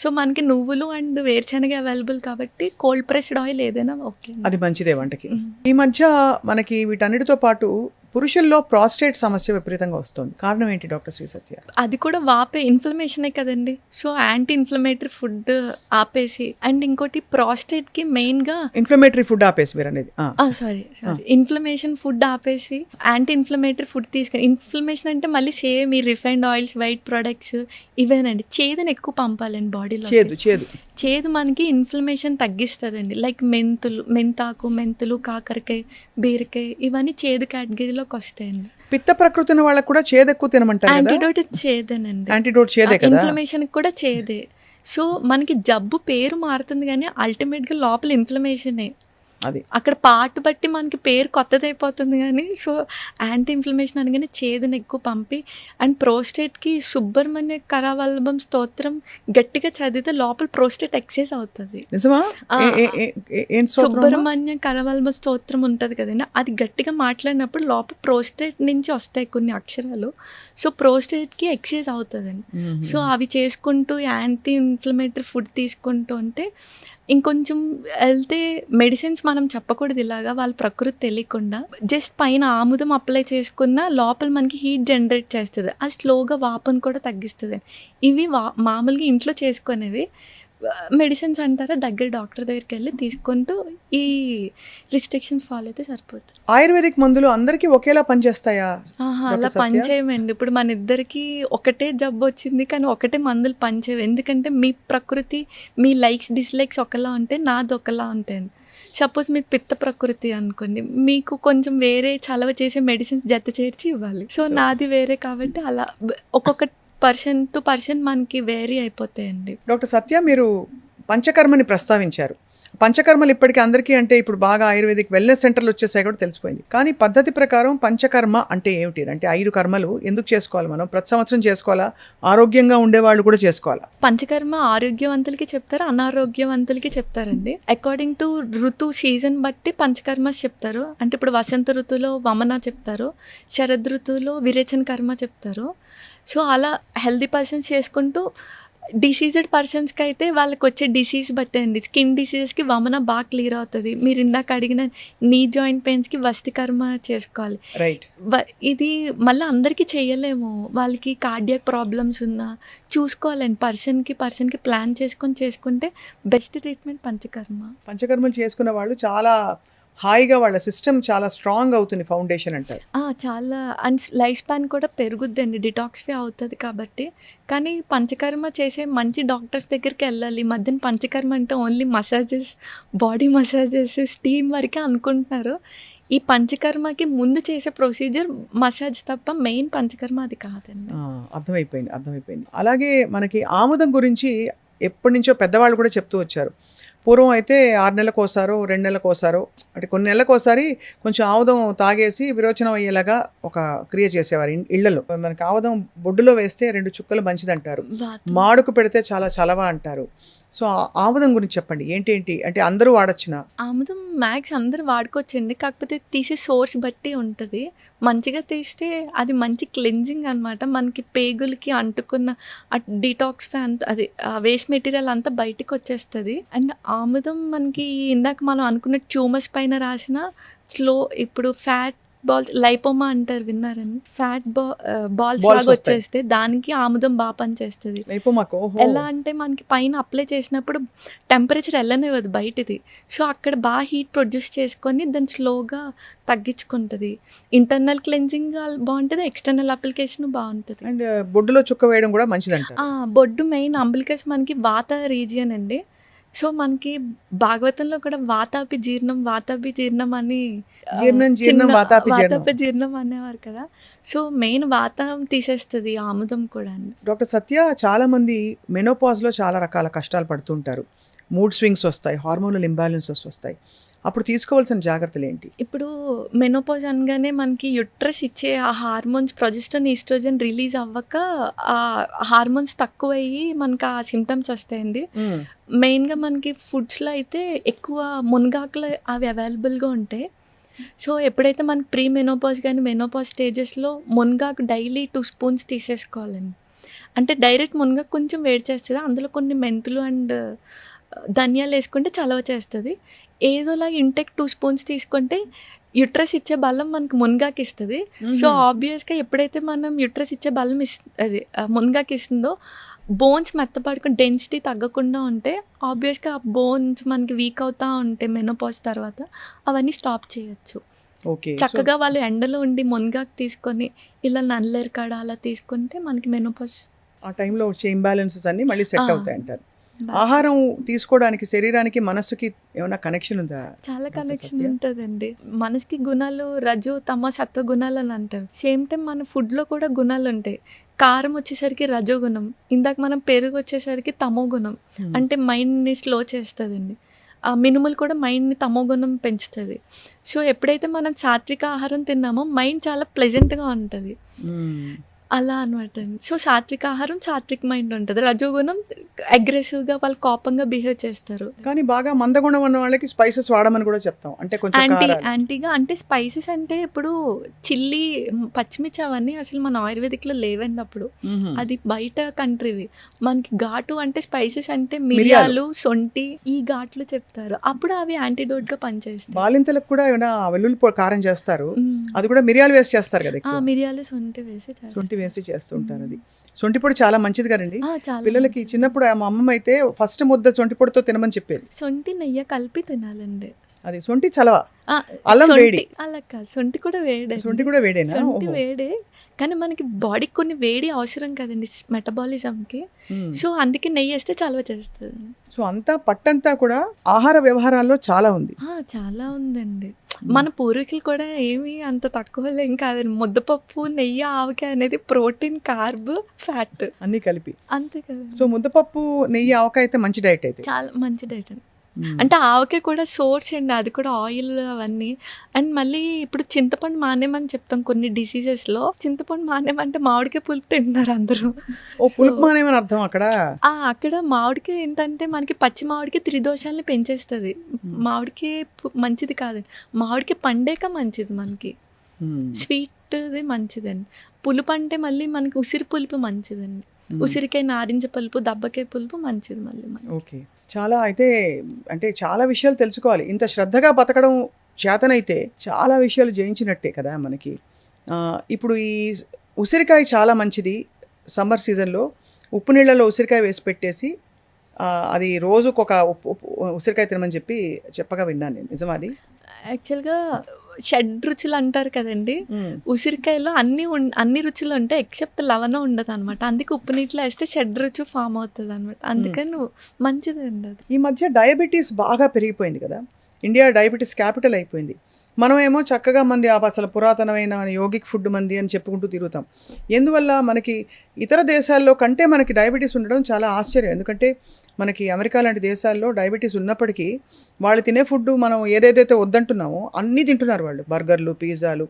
సో మనకి నువ్వులు అండ్ వేరుశనగ అవైలబుల్ కాబట్టి కోల్డ్ ప్రెస్డ్ ఆయిల్ ఏదైనా ఓకే, అది మంచిదే వంటకి. ఈ మధ్య మనకి వీటన్నిటితో పాటు పురుషుల్లో ప్రాస్టేట్ సమస్య విపరీతంగా వస్తుంది. కారణం ఏంటి డాక్టర్ శ్రీ సత్య? అది కూడా వాపే ఇన్ఫ్లమేషనే కదండి. సో యాంటీ ఇన్ఫ్లమేటరీ ఫుడ్ ఆపేసి, అండ్ ఇంకోటి ప్రాస్టేట్కి మెయిన్గా ఇన్ఫ్లమేటరీ ఫుడ్ ఆపేసి మీరు అనేది సారీ ఇన్ఫ్లమేషన్ ఫుడ్ ఆపేసి యాంటీ ఇన్ఫ్లమేటరీ ఫుడ్ తీసుకొని, ఇన్ఫ్లమేషన్ అంటే మళ్ళీ సేమ్ ఈ రిఫైన్డ్ ఆయిల్స్, వైట్ ప్రొడక్ట్స్ ఇవేనండి. చేదుని ఎక్కువ పంపాలండి బాడీలో. చేదు మనకి ఇన్ఫ్లమేషన్ తగ్గిస్తుందండి. లైక్ మెంతాకు, మెంతులు, కాకరకాయ, బీరకాయ ఇవన్నీ చేదు కేటగిరీలోకి వస్తాయండి. పిత్త ప్రకృతి ఉన్న వాళ్ళకి కూడా చేదు ఎక్కువ తినమంటారు. యాంటీడోట్ చేదేనండి. యాంటీడోట్ చేదే కదా, ఇన్ఫ్లమేషన్ కూడా చేదే. సో మనకి జబ్బు పేరు మారుతుంది కానీ అల్టిమేట్గా లోపల ఇన్ఫ్లమేషనే. అది అక్కడ పార్ట్ బట్టి మనకి పేరు కొత్తది అయిపోతుంది కానీ, సో యాంటీ ఇన్ఫ్లమేషన్ అనగానే చేదుని ఎక్కువ పంపి, అండ్ ప్రోస్టేట్కి సుబ్రహ్మణ్య కరవల్లభం స్తోత్రం గట్టిగా చదివితే లోపల ప్రోస్టేట్ ఎక్సైజ్ అవుతుంది. నిజమా? సుబ్రహ్మణ్య కరవల్లభ స్తోత్రం ఉంటుంది కదండి, అది గట్టిగా మాట్లాడినప్పుడు లోపల ప్రోస్టేట్ నుంచి వస్తాయి కొన్ని అక్షరాలు. సో ప్రోస్టేట్కి ఎక్సైజ్ అవుతుందండి. సో అవి చేసుకుంటూ యాంటీ ఇన్ఫ్లమేటరీ ఫుడ్ తీసుకుంటూ ఉంటే ఇంకొంచెం వెళ్తే మెడిసిన్స్ మనం చెప్పకూడదు ఇలాగా, వాళ్ళ ప్రకృతి తెలియకుండా. జస్ట్ పైన ఆముదం అప్లై చేసుకున్న లోపల మనకి హీట్ జనరేట్ చేస్తుంది, అది స్లోగా వాపును కూడా తగ్గిస్తుంది. ఇవి మామూలుగా ఇంట్లో చేసుకునేవి. మెడిసిన్స్ అంటారా, దగ్గర డాక్టర్ దగ్గరికి వెళ్ళి తీసుకుంటూ ఈ రిస్ట్రిక్షన్స్ ఫాలో అయితే సరిపోతుంది. ఆయుర్వేదిక్ మందులు అందరికీ ఒకేలా పనిచేస్తాయా? అలా పనిచేయమండి. ఇప్పుడు మన ఇద్దరికి ఒకటే జబ్బు వచ్చింది కానీ ఒకటే మందులు పనిచేయవు. ఎందుకంటే మీ ప్రకృతి, మీ లైక్స్ డిస్లైక్స్ ఒకలా ఉంటే నాది ఒకలా ఉంటాయండి. సపోజ్ మీకు పిత్త ప్రకృతి అనుకోండి, మీకు కొంచెం వేరే చలవ చేసే మెడిసిన్స్ జత చేర్చి ఇవ్వాలి. సో నాది వేరే కాబట్టి అలా ఒక్కొక్క పర్సన్ టు పర్సన్ మనకి వేరీ అయిపోతాయండి. డాక్టర్ సత్య, మీరు పంచకర్మని ప్రస్తావించారు. పంచకర్మలు ఇప్పటికీ అందరికీ అంటే ఇప్పుడు బాగా ఆయుర్వేదిక్ వెల్నెస్ సెంటర్లు వచ్చేసాయి కూడా తెలిసిపోయింది. కానీ పద్ధతి ప్రకారం పంచకర్మ అంటే ఏమిటి? అంటే 5 కర్మలు ఎందుకు చేసుకోవాలి? మనం ప్రతి సంవత్సరం చేసుకోవాలా? ఆరోగ్యంగా ఉండేవాళ్ళు కూడా చేసుకోవాలా? పంచకర్మ ఆరోగ్యవంతులకి చెప్తారు, అనారోగ్యవంతులకి చెప్తారండి. అకార్డింగ్ టు ఋతు సీజన్ బట్టి పంచకర్మ చెప్తారు. అంటే ఇప్పుడు వసంత ఋతువులో వమన చెప్తారు, శరద్ ఋతువులో విరేచన కర్మ చెప్తారు. సో అలా హెల్దీ పర్సన్స్ చేసుకుంటూ, డిసీజ్డ్ పర్సన్స్కి అయితే వాళ్ళకి వచ్చే డిసీజ్ బట్టే అండి. స్కిన్ డిసీజెస్కి వమన బాగా క్లియర్ అవుతుంది. మీరు ఇందాక అడిగిన నీ జాయింట్ పెయిన్స్కి వస్తికర్మ చేసుకోవాలి. రైట్. ఇది మళ్ళీ అందరికీ చేయలేము. వాళ్ళకి కార్డియాక్ ప్రాబ్లమ్స్ ఉన్నా చూసుకోవాలండి. పర్సన్కి ప్లాన్ చేసుకుంటే బెస్ట్ ట్రీట్మెంట్ పంచకర్మ. పంచకర్మలు చేసుకున్న వాళ్ళు చాలా హాయిగా, వాళ్ళ సిస్టమ్ చాలా స్ట్రాంగ్ అవుతుంది, ఫౌండేషన్ అంటారు. చాలా, అండ్ లైఫ్ స్పాన్ కూడా పెరుగుద్దండి, డిటాక్స్ఫై అవుతుంది కాబట్టి. కానీ పంచకర్మ చేసే మంచి డాక్టర్స్ దగ్గరికి వెళ్ళాలి. మధ్యన పంచకర్మ అంటే only massages, body massages, steam వరకే అనుకుంటున్నారు. ఈ పంచకర్మకి ముందు చేసే ప్రొసీజర్ మసాజ్ తప్ప మెయిన్ పంచకర్మ అది కాదండి. అర్థమైపోయింది. అలాగే మనకి ఆముదం గురించి ఎప్పటి నుంచో పెద్దవాళ్ళు కూడా చెప్తూ వచ్చారు. పూర్వం అయితే 6 నెలలకోసారో 2 నెలలకోసారో, అంటే కొన్ని నెలలకోసారి కొంచెం ఆముదం తాగేసి విరోచనం అయ్యేలాగా ఒక క్రియ చేసేవారు ఇళ్లలో. మనకి ఆముదం బొడ్డులో వేస్తే 2 చుక్కలు మంచిదంటారు, మాడుకు పెడితే చాలా చలవ అంటారు. సో ఆముదం గురించి చెప్పండి, ఏంటి అంటే అందరూ వాడచ్చునా? ఆముదం మ్యాక్స్ అందరూ వాడుకోవచ్చండి, కాకపోతే తీసే సోర్స్ బట్టి ఉంటుంది. మంచిగా తీస్తే అది మంచి క్లెన్జింగ్ అనమాట. మనకి పేగులకి అంటుకున్న డిటాక్స్ఫై అంత, అది వేస్ట్ మెటీరియల్ అంతా బయటకు వచ్చేస్తుంది. అండ్ ఆముదం మనకి ఇందాక మనం అనుకున్న ట్యూమర్స్ పైన రాసిన ఇప్పుడు ఫ్యాట్ బాల్స్, లైపోమా అంటారు, విన్నారని? ఫ్యాట్ బాల్స్ లాగా వచ్చేస్తే దానికి ఆముదం బాగా పనిచేస్తుంది. ఎలా అంటే మనకి పైన అప్లై చేసినప్పుడు టెంపరేచర్ వెళ్ళనివ్వదు బయటిది. సో అక్కడ బాగా హీట్ ప్రొడ్యూస్ చేసుకొని దాన్ని స్లోగా తగ్గించుకుంటుంది. ఇంటర్నల్ క్లెన్జింగ్ బాగుంటుంది, ఎక్స్టర్నల్ అప్లికేషన్ బాగుంటుంది. అండ్ బొడ్డులో చుక్క వేయడం కూడా మంచిదంట. బొడ్డు మెయిన్ అంబిలికస్ మనకి వాత రీజియన్ అండి. సో మనకి భాగవతంలో కూడా వాతాపి జీర్ణం అని వాతాపి జీర్ణం అనేవారు కదా. సో మెయిన్ వాతం తీసేస్తుంది ఆముదం కూడా అండి. డాక్టర్ సత్య, చాలా మంది మెనోపాజ్లో చాలా రకాల కష్టాలు పడుతుంటారు. మూడ్ స్వింగ్స్ వస్తాయి, హార్మోనల్ ఇంబ్యాలెన్సెస్ వస్తాయి. అప్పుడు తీసుకోవాల్సిన జాగ్రత్తలు ఏంటి? ఇప్పుడు మెనోపాజ్ అనగానే మనకి యుట్రస్ ఇచ్చే ఆ హార్మోన్స్ ప్రొజెస్టరాన్, ఈస్ట్రోజన్ రిలీజ్ అవ్వక ఆ హార్మోన్స్ తక్కువయ్యి మనకి ఆ సిమ్టమ్స్ వస్తాయండి. మెయిన్గా మనకి ఫుడ్స్లో అయితే ఎక్కువ మునగాకులు అవి అవైలబుల్గా ఉంటాయి. సో ఎప్పుడైతే మనకి ప్రీ మెనోపాజ్ కానీ మెనోపాజ్ స్టేజెస్లో మునగాకు డైలీ 2 స్పూన్స్ తీసేసుకోవాలండి. అంటే డైరెక్ట్ మునగాకు కొంచెం వేడి చేస్తుంది, అందులో కొన్ని మెంతులు అండ్ ధనియాలు వేసుకుంటే చలవ చేస్తుంది. ఏదోలాగా ఇంటెక్ 2 స్పూన్స్ తీసుకుంటే యుట్రస్ ఇచ్చే బలం మనకి మునగాకు ఇస్తుంది. సో ఆబ్వియస్గా ఎప్పుడైతే మనం యుట్రస్ ఇచ్చే బలం అది మునగాకు ఇస్తుందో బోన్స్ మెత్తపడుకుని డెన్సిటీ తగ్గకుండా ఉంటే ఆబ్వియస్గా ఆ బోన్స్ మనకి వీక్ అవుతూ ఉంటే మెనోపాజ్ తర్వాత అవన్నీ స్టాప్ చేయొచ్చు. ఓకే. చక్కగా వాళ్ళు ఎండలో ఉండి మునగాకు తీసుకొని ఇలా నల్లేరు కాడ అలా తీసుకుంటే మనకి మెనోపాజ్ ఆ టైంలో వచ్చే ఇంబ్యాలెన్సెస్ అన్నీ మళ్ళీ సెట్ అవుతాయి అంటారు. ఆహారం తీసుకోవడానికి శరీరానికి మనస్సుకి ఏమైనా కనెక్షన్ ఉందా? చాలా కనెక్షన్ ఉంటుందండి. మనసుకి గుణాలు రజో తమ సత్వ గుణాలు అని అంటారు. సేమ్ టైం మన ఫుడ్లో కూడా గుణాలు ఉంటాయి. కారం వచ్చేసరికి రజో గుణం, ఇందాక మనం పెరుగు వచ్చేసరికి తమో గుణం, అంటే మైండ్ని స్లో చేస్తుందండి. ఆ మినుములు కూడా మైండ్ని తమో గుణం పెంచుతుంది. సో ఎప్పుడైతే మనం సాత్విక ఆహారం తిన్నామో మైండ్ చాలా ప్లెజెంట్గా ఉంటుంది. అలా అనమాట అండి. సో సాత్విక ఆహారం సాత్విక్ మైండ్ ఉంటుంది. రజోగుణం అగ్రెసివ్గా వాళ్ళు కోపంగా బిహేవ్ చేస్తారు. కానీ బాగా మందగుణం ఉన్న వాళ్ళకి స్పైసెస్ వాడమని కూడా చెప్తాం. అంటే కొంచెం యాంటీగా అంటే స్పైసెస్ అంటే ఇప్పుడు చిల్లీ పచ్చిమిర్చి అవన్నీ అసలు మన ఆయుర్వేదిక్లో లేవండి అప్పుడు. అది బయట కంట్రీవి. మనకి ఘాటు అంటే స్పైసెస్ అంటే మిరియాలు, సొంటి, ఈ ఘాట్లు చెప్తారు. అప్పుడు అవి యాంటీడోట్గా పనిచేస్తాయి. బాలింతలకు కూడా ఏమైనా వెల్లుల్లి కారం చేస్తారు, అది కూడా మిరియాలు వేసి చేస్తారు కదా. మిరియాలు సొంటి వేసి చేస్తుంటారు. అది సొంటి పొడి చాలా మంచిది కదండి పిల్లలకి. చిన్నప్పుడు మా అమ్మమ్మ అయితే ఫస్ట్ ముద్ద సొంటి పొడితో తినమని చెప్పేది. సొంటి నెయ్యి కలిపి తినాలండి. అది సొంటి చలవ, అల్లం వేడి. అలా కాదు, సొంటి కూడా వేడే. సొంటి కూడా వేడేనా? సొంటి వేడే, కానీ మనకి బాడీకి కొన్ని వేడి అవసరం కదండి మెటబాలిజంకి. సో అందుకే నెయ్యి వేస్తే చలవ చేస్తుంది. సో అంతా పట్టంతా కూడా ఆహార వ్యవహారాల్లో చాలా ఉంది. చాలా ఉందండి. మన పూర్వీకులు కూడా ఏమి అంత తక్కువ లేం కాదండి. ముద్దపప్పు, నెయ్యి, ఆవకాయ అనేది ప్రోటీన్, కార్బ్, ఫ్యాట్ అన్నీ కలిపి అంతే కదా. సో ముద్దపప్పు, నెయ్యి, ఆవకాయ అయితే మంచి డైట్. అయితే చాలా మంచి డైట్ అండి. అంటే ఆవకాయ కూడా సోర్స్ అండి, అది కూడా ఆయిల్ అవన్నీ. అండ్ మళ్ళీ ఇప్పుడు చింతపండు మానేమని చెప్తాం కొన్ని డిసీజెస్లో. చింతపండు మానేమంటే మామిడికాయ పులుపు తింటున్నారు అందరూ. పులుపు మానేమని అర్థం అక్కడ. అక్కడ మామిడికాయ ఏంటంటే మనకి పచ్చి మామిడికాయ త్రిదోషాలని పెంచేస్తుంది. మామిడికాయ మంచిది కాదండి, మామిడికాయ పండేక మంచిది మనకి. స్వీట్ది మంచిదండి. పులుపు అంటే మళ్ళీ మనకి ఉసిరి పులుపు మంచిదండి. ఉసిరికాయ, నారింజ పులుపు, దబ్బకాయ పులుపు మంచిది మళ్ళీ. ఓకే. చాలా అయితే అంటే చాలా విషయాలు తెలుసుకోవాలి. ఇంత శ్రద్ధగా బతకడం చేతనైతే చాలా విషయాలు జయించినట్టే కదా మనకి. ఇప్పుడు ఈ ఉసిరికాయ చాలా మంచిది. సమ్మర్ సీజన్లో ఉప్పు నీళ్ళలో ఉసిరికాయ వేసి పెట్టేసి అది రోజుకొక ఉసిరికాయ తినమని చెప్పగా విన్నాను నేను. నిజమా అది? యాక్చువల్గా షడ్ రుచులు అంటారు కదండి. ఉసిరికాయలో అన్ని రుచులు ఉంటాయి ఎక్సెప్ట్ లవణం ఉండదు అనమాట. అందుకే ఉప్పు నీటిలో వేస్తే షడ్ రుచి ఫామ్ అవుతుంది అనమాట. అందుకని మంచిదండి అది. ఈ మధ్య డయాబెటీస్ బాగా పెరిగిపోయింది కదా. ఇండియా డయాబెటీస్ క్యాపిటల్ అయిపోయింది. మనమేమో చక్కగా మంది అసలు పురాతనమైన యోగిక్ ఫుడ్ మంది అని చెప్పుకుంటూ తిరుగుతాం. ఎందువల్ల మనకి ఇతర దేశాల్లో కంటే మనకి డయాబెటీస్ ఉండడం చాలా ఆశ్చర్యం. ఎందుకంటే మనకి అమెరికా లాంటి దేశాల్లో డయాబెటీస్ ఉన్నప్పటికీ వాళ్ళు తినే ఫుడ్ మనం ఏదైతే వద్దంటున్నామో అన్నీ తింటున్నారు వాళ్ళు. బర్గర్లు, పిజ్జాలు,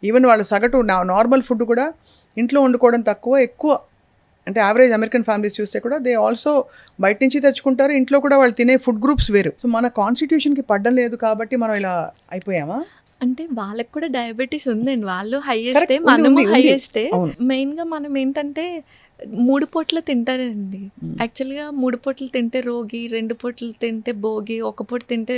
ఈవెన్ వాళ్ళు సగటు నార్మల్ ఫుడ్ కూడా ఇంట్లో వండుకోవడం తక్కువ, ఎక్కువ. అంటే యావరేజ్ అమెరికన్ ఫ్యామిలీస్ చూస్తే కూడా దే ఆల్సో బయట నుంచి తెచ్చుకుంటారు. ఇంట్లో కూడా వాళ్ళు తినే ఫుడ్ గ్రూప్స్ వేరు. సో మన కాన్స్టిట్యూషన్కి పడ్డం లేదు కాబట్టి మనం ఇలా అయిపోయామా? అంటే వాళ్ళకి కూడా డయాబెటీస్ ఉందండి. వాళ్ళు హైయెస్టే, మనము హైయెస్టే. మెయిన్గా మనం ఏంటంటే 3 పూటలు తింటారండి. యాక్చువల్గా 3 పూటలు తింటే రోగి, 2 పూటలు తింటే భోగి, 1 పూట తింటే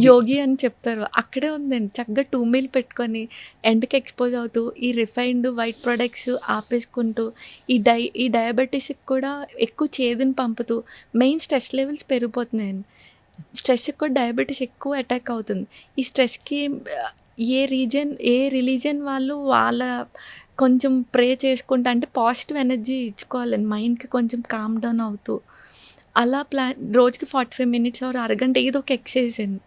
యోగి అని చెప్తారు. అక్కడే ఉందండి. చక్కగా 2 మీల్ పెట్టుకొని ఎండకి ఎక్స్పోజ్ అవుతూ ఈ రిఫైన్డ్ వైట్ ప్రొడక్ట్స్ ఆపేసుకుంటూ ఈ డయాబెటీస్కి కూడా ఎక్కువ చేదుని పంపుతూ మెయిన్ స్ట్రెస్ లెవెల్స్ పెరిగిపోతున్నాయండి. స్ట్రెస్కి కూడా డయాబెటీస్ ఎక్కువ అటాక్ అవుతుంది. ఈ స్ట్రెస్కి ఏ రిలీజన్ వాళ్ళు వాళ్ళ కొంచెం ప్రే చేసుకుంటా, అంటే పాజిటివ్ ఎనర్జీ ఇచ్చుకోవాలండి మైండ్కి, కొంచెం కామ్ డౌన్ అవుతూ అలా రోజుకి 45 మినిట్స్ ఆర్ అరగంట ఏదో ఒక ఎక్సర్సైజ్ అండి.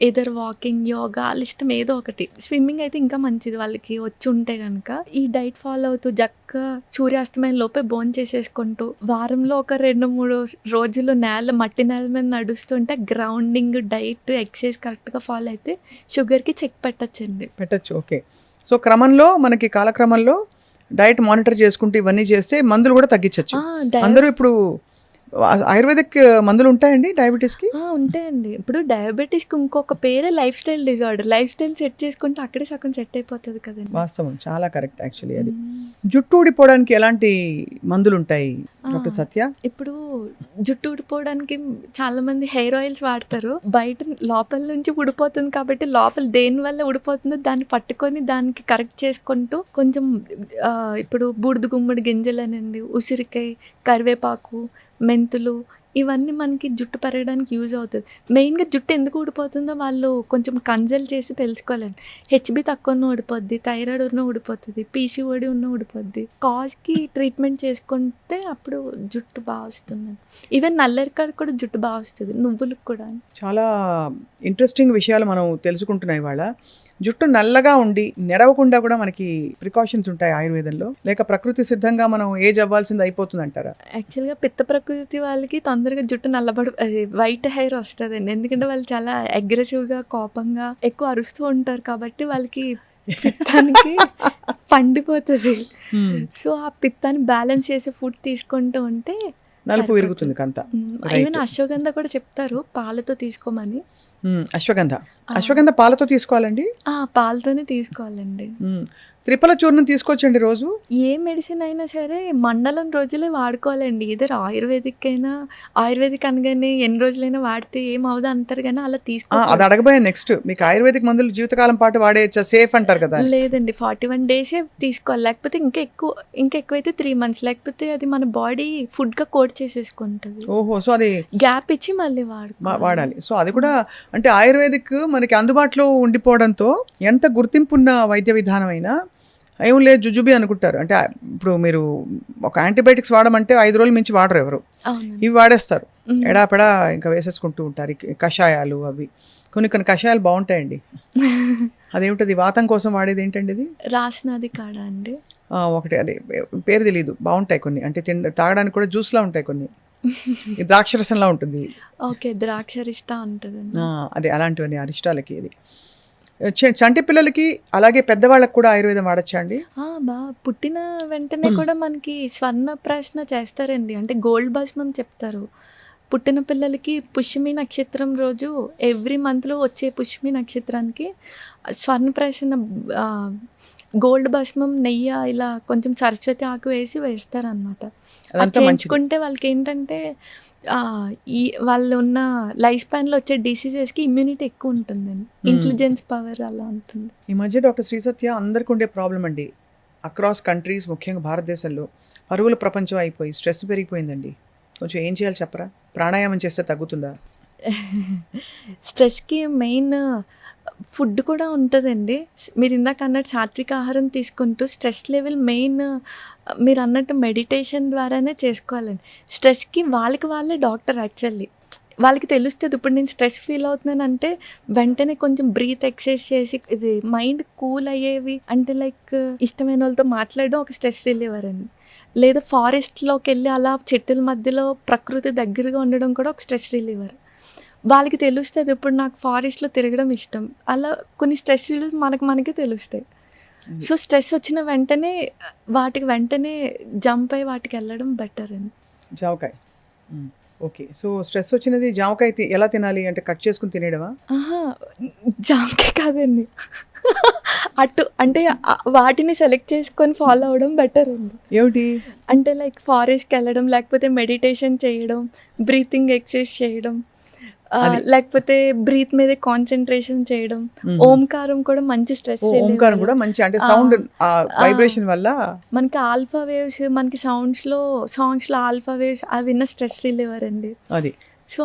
ఏదర్ వాకింగ్, యోగా, వాళ్ళ ఇష్టం ఏదో ఒకటి. స్విమ్మింగ్ అయితే ఇంకా మంచిది వాళ్ళకి వచ్చి ఉంటే కనుక. ఈ డైట్ ఫాలో అవుతూ చక్కగా సూర్యాస్తమయం లోపే భోజనం చేసేసుకుంటూ వారంలో ఒక 2-3 రోజులు మట్టి నేల మీద నడుస్తుంటే గ్రౌండింగ్, డైట్, ఎక్సర్సైజ్ కరెక్ట్గా ఫాలో అయితే షుగర్కి చెక్ పెట్టచ్చు. ఓకే. సో క్రమంలో మనకి కాలక్రమంలో డైట్ మానిటర్ చేసుకుంటూ ఇవన్నీ చేస్తే మందులు కూడా తగ్గించవచ్చు. అందరూ ఇప్పుడు ఆయుర్వేదిక్ మందులు ఉంటాయండి డయాబెటీస్కి? ఉంటాయండి. ఇప్పుడు డయాబెటీస్‌కి ఇంకొక పేరే life style disorder. Life style set చేసుకుంటే అక్కడే సగం సెట్ అయిపోతది కదండీ. వాస్తవం, చాలా కరెక్ట్ యాక్చువల్లీ అది. హ్మ్. జుట్టు ఊడిపోవడానికి ఎలాంటి మందులు ఉంటాయి డాక్టర్ సత్య? ఇప్పుడు జుట్టు ఊడిపోవడానికి చాలామంది హెయిర్ ఆయిల్స్ వాడతారు. బయట లోపల నుంచి ఊడిపోతుంది కాబట్టి లోపల దేనివల్ల ఊడిపోతుందో దాన్ని పట్టుకొని దానికి కరెక్ట్ చేసుకుంటూ కొంచెం ఇప్పుడు బూడిద గుమ్మడి గింజలనండి, ఉసిరికాయ, కరివేపాకు, మెంతులు ఇవన్నీ మనకి జుట్టు పెరగడానికి యూజ్ అవుతుంది. మెయిన్‌గా జుట్టు ఎందుకు ఊడిపోతుందో వాళ్ళు కొంచెం కన్సల్ట్ చేసి తెలుసుకోవాలండి. హెచ్‌బీ తక్కువ ఉన్న ఊడిపోద్ది, థైరాయిడ్ ఉన్న ఊడిపోతుంది, పీసీఓడీ ఉన్న ఊడిపోద్ది. కాజ్‌కి ట్రీట్మెంట్ చేసుకుంటే అప్పుడు జుట్టు బాగా వస్తుందండి. ఈవెన్ నల్లరికాడ కూడా జుట్టు బాగా వస్తుంది, నువ్వులకు కూడా. చాలా ఇంట్రెస్టింగ్ విషయాలు మనం తెలుసుకుంటున్నాయి ఇవాళ. జుట్టు నల్లగా ఉండి నెరవకుండా కూడా మనకి ప్రికాషన్స్ ఉంటాయి ఆయుర్వేదంలో, లేక ప్రకృతి సిద్ధంగా మనం ఏజ్ అవ్వాల్సింది అయిపోతుంది అంటారా? యాక్చువల్‌గా పిత్త ప్రకృతి వాళ్ళకి తొందరగా జుట్టు నల్లబడి వైట్ హెయిర్ వస్తదండి. ఎందుకంటే వాళ్ళు చాలా అగ్రెసివ్‌గా, కోపంగా ఎక్కువ అరుస్తూ ఉంటారు కాబట్టి వాళ్ళకి పిత్తానికి పండిపోతది. సో, ఆ పిత్తాన్ని బ్యాలెన్స్ చేసే ఫుడ్ తీసుకుంటూ ఉంటే నలుపు సరిపోతుంది. విరుగుతుంది కంత. ఈవెన్ అశ్వగంధ కూడా చెప్తారు పాలతో తీసుకోమని. అశ్వగంధ అశ్వగంధ పాలతో తీసుకోవాలండి? పాలతోనే తీసుకోవాలండి. త్రిఫల చూర్ణం తీసుకోవచ్చండి రోజు? ఏ మెడిసిన్ అయినా సరే మండలం రోజులే వాడుకోవాలండి. ఇదర్ ఆయుర్వేదిక్ అయినా, ఆయుర్వేదిక్ అనగానే ఎన్ని రోజులైనా వాడితే ఏమవుదు అంటారు కానీ అలా అది తీసుకోకూడదు. అడగబోయే నెక్స్ట్. మీకు ఆయుర్వేదిక్ మందులు జీవితకాలం పాటు వాడేయచ్చా, సేఫ్ అంటారు కదా? లేదండి, 41 డేసే తీసుకోవాలి. లేకపోతే ఇంకా ఎక్కువైతే 3 మంత్స్, లేకపోతే అది మన బాడీ ఫుడ్గా కోట్ చేసేసుకుంటుంది. ఓహో, సో అది గ్యాప్ ఇచ్చి మళ్ళీ వాడాలి. సో అది కూడా అంటే ఆయుర్వేదిక్ మనకి అందుబాటులో ఉండిపోవడంతో ఎంత గుర్తింపు ఉన్న వైద్య విధానం అయినా ఏం లేదు జుజుబి అనుకుంటారు. అంటే ఇప్పుడు మీరు ఒక యాంటీబయాటిక్స్ వాడమంటే 5 రోజులు మించి వాడరు ఎవరు. అవునండి. ఇవి వాడేస్తారు, మ్మ్. ఎడాపెడా ఇంకా వేసేసుకుంటూ ఉంటారు. కషాయాలు అవి కొన్ని కషాయాలు బాగుంటాయండి. అదేమిటది వాతం కోసం వాడేది ఏంటండి ఇది? రాసినది కాడా అండి. ఒకటి అదే పేరు తెలియదు, బాగుంటాయి కొన్ని. అంటే తాగడానికి కూడా జ్యూస్లా ఉంటాయి కొన్ని. ఈ ద్రాక్షరసంలా ఉంటుంది. ఓకే, ద్రాక్షరిష్ట ఉంటుందండి. అదే అలాంటివన్నీ అరిష్టాలకి. ఇది చంటి పిల్లలకి అలాగే పెద్దవాళ్ళకి కూడా ఆయుర్వేదం వాడచ్చా అండి? పుట్టిన వెంటనే కూడా మనకి స్వర్ణ ప్రశ్న చేస్తారండి. అంటే గోల్డ్ భస్మం చెప్తారు. పుట్టిన పిల్లలకి పుష్యమి నక్షత్రం రోజు ఎవ్రీ మంత్లో వచ్చే పుష్యమి నక్షత్రానికి స్వర్ణప్రాశన గోల్డ్ భస్మం, నెయ్యి ఇలా కొంచెం సరస్వతి ఆకు వేస్తారనమాట. అది చేయించుకుంటే వాళ్ళకి ఏంటంటే ఈ వాళ్ళు ఉన్న లైఫ్ స్పాన్లో వచ్చే డిసీజెస్కి ఇమ్యూనిటీ ఎక్కువ ఉంటుందండి, ఇంటెలిజెన్స్ పవర్ అలా ఉంటుంది. ఈ మధ్య డాక్టర్ శ్రీ సత్య అందరికీ ఉండే ప్రాబ్లం అండి, అక్రాస్ కంట్రీస్ ముఖ్యంగా భారతదేశంలో పరుగుల ప్రపంచం అయిపోయి స్ట్రెస్ పెరిగిపోయిందండి. కొంచెం ఏం చేయాలి చెప్పరా? ప్రాణాయామం చేస్తే తగ్గుతుందా? స్ట్రెస్కి మెయిన్ ఫుడ్ కూడా ఉంటుందండి. మీరు ఇందాక అన్నట్టు సాత్విక ఆహారం తీసుకుంటూ స్ట్రెస్ లెవెల్ మెయిన్ మీరు అన్నట్టు మెడిటేషన్ ద్వారానే చేసుకోవాలండి. స్ట్రెస్కి వాళ్ళే డాక్టర్. యాక్చువల్లీ వాళ్ళకి తెలుస్తుంది. ఇప్పుడు నేను స్ట్రెస్ ఫీల్ అవుతున్నాను అంటే వెంటనే కొంచెం బ్రీత్ ఎక్సర్సైజ్ చేసి ఇది మైండ్ కూల్ అయ్యేవి అంటే లైక్ ఇష్టమైన వాళ్ళతో మాట్లాడడం ఒక స్ట్రెస్ రిలీవర్ అండి. లేదా ఫారెస్ట్లోకి వెళ్ళి అలా చెట్టుల మధ్యలో ప్రకృతి దగ్గరగా ఉండడం కూడా ఒక స్ట్రెస్ రిలీవర్. వాళ్ళకి తెలుస్తుంది ఇప్పుడు నాకు ఫారెస్ట్లో తిరగడం ఇష్టం. అలా కొన్ని స్ట్రెస్ రిలీవ్ మనకే తెలుస్తాయి. సో స్ట్రెస్ వచ్చిన వెంటనే వెంటనే జంప్ అయ్యి వాటికి వెళ్ళడం బెటర్ అండి. జామకాయ, ఓకే. సో స్ట్రెస్ వచ్చినది జామకాయ ఎలా తినాలి అంటే కట్ చేసుకుని తినేయడమా? జామకాయ కాదండి, అటు అంటే వాటిని సెలెక్ట్ చేసుకొని ఫాలో అవ్వడం బెటర్ అండి. ఏమిటి అంటే లైక్ ఫారెస్ట్కి వెళ్ళడం, లేకపోతే మెడిటేషన్ చేయడం, బ్రీతింగ్ ఎక్సర్సైజ్ చేయడం, లేకపోతే బ్రీత్ మీద కాన్సన్ట్రేషన్ చేయడం. ఓంకారం కూడా మంచి స్ట్రెస్. ఓంకారం కూడా మంచి, అంటే సౌండ్ వైబ్రేషన్ వల్ల మనకి ఆల్ఫా వేవ్స్, మనకి సాంగ్స్లో ఆల్ఫా వేవ్స్ అవి విన్న స్ట్రెస్ రిలీవర్ అండి. అది సో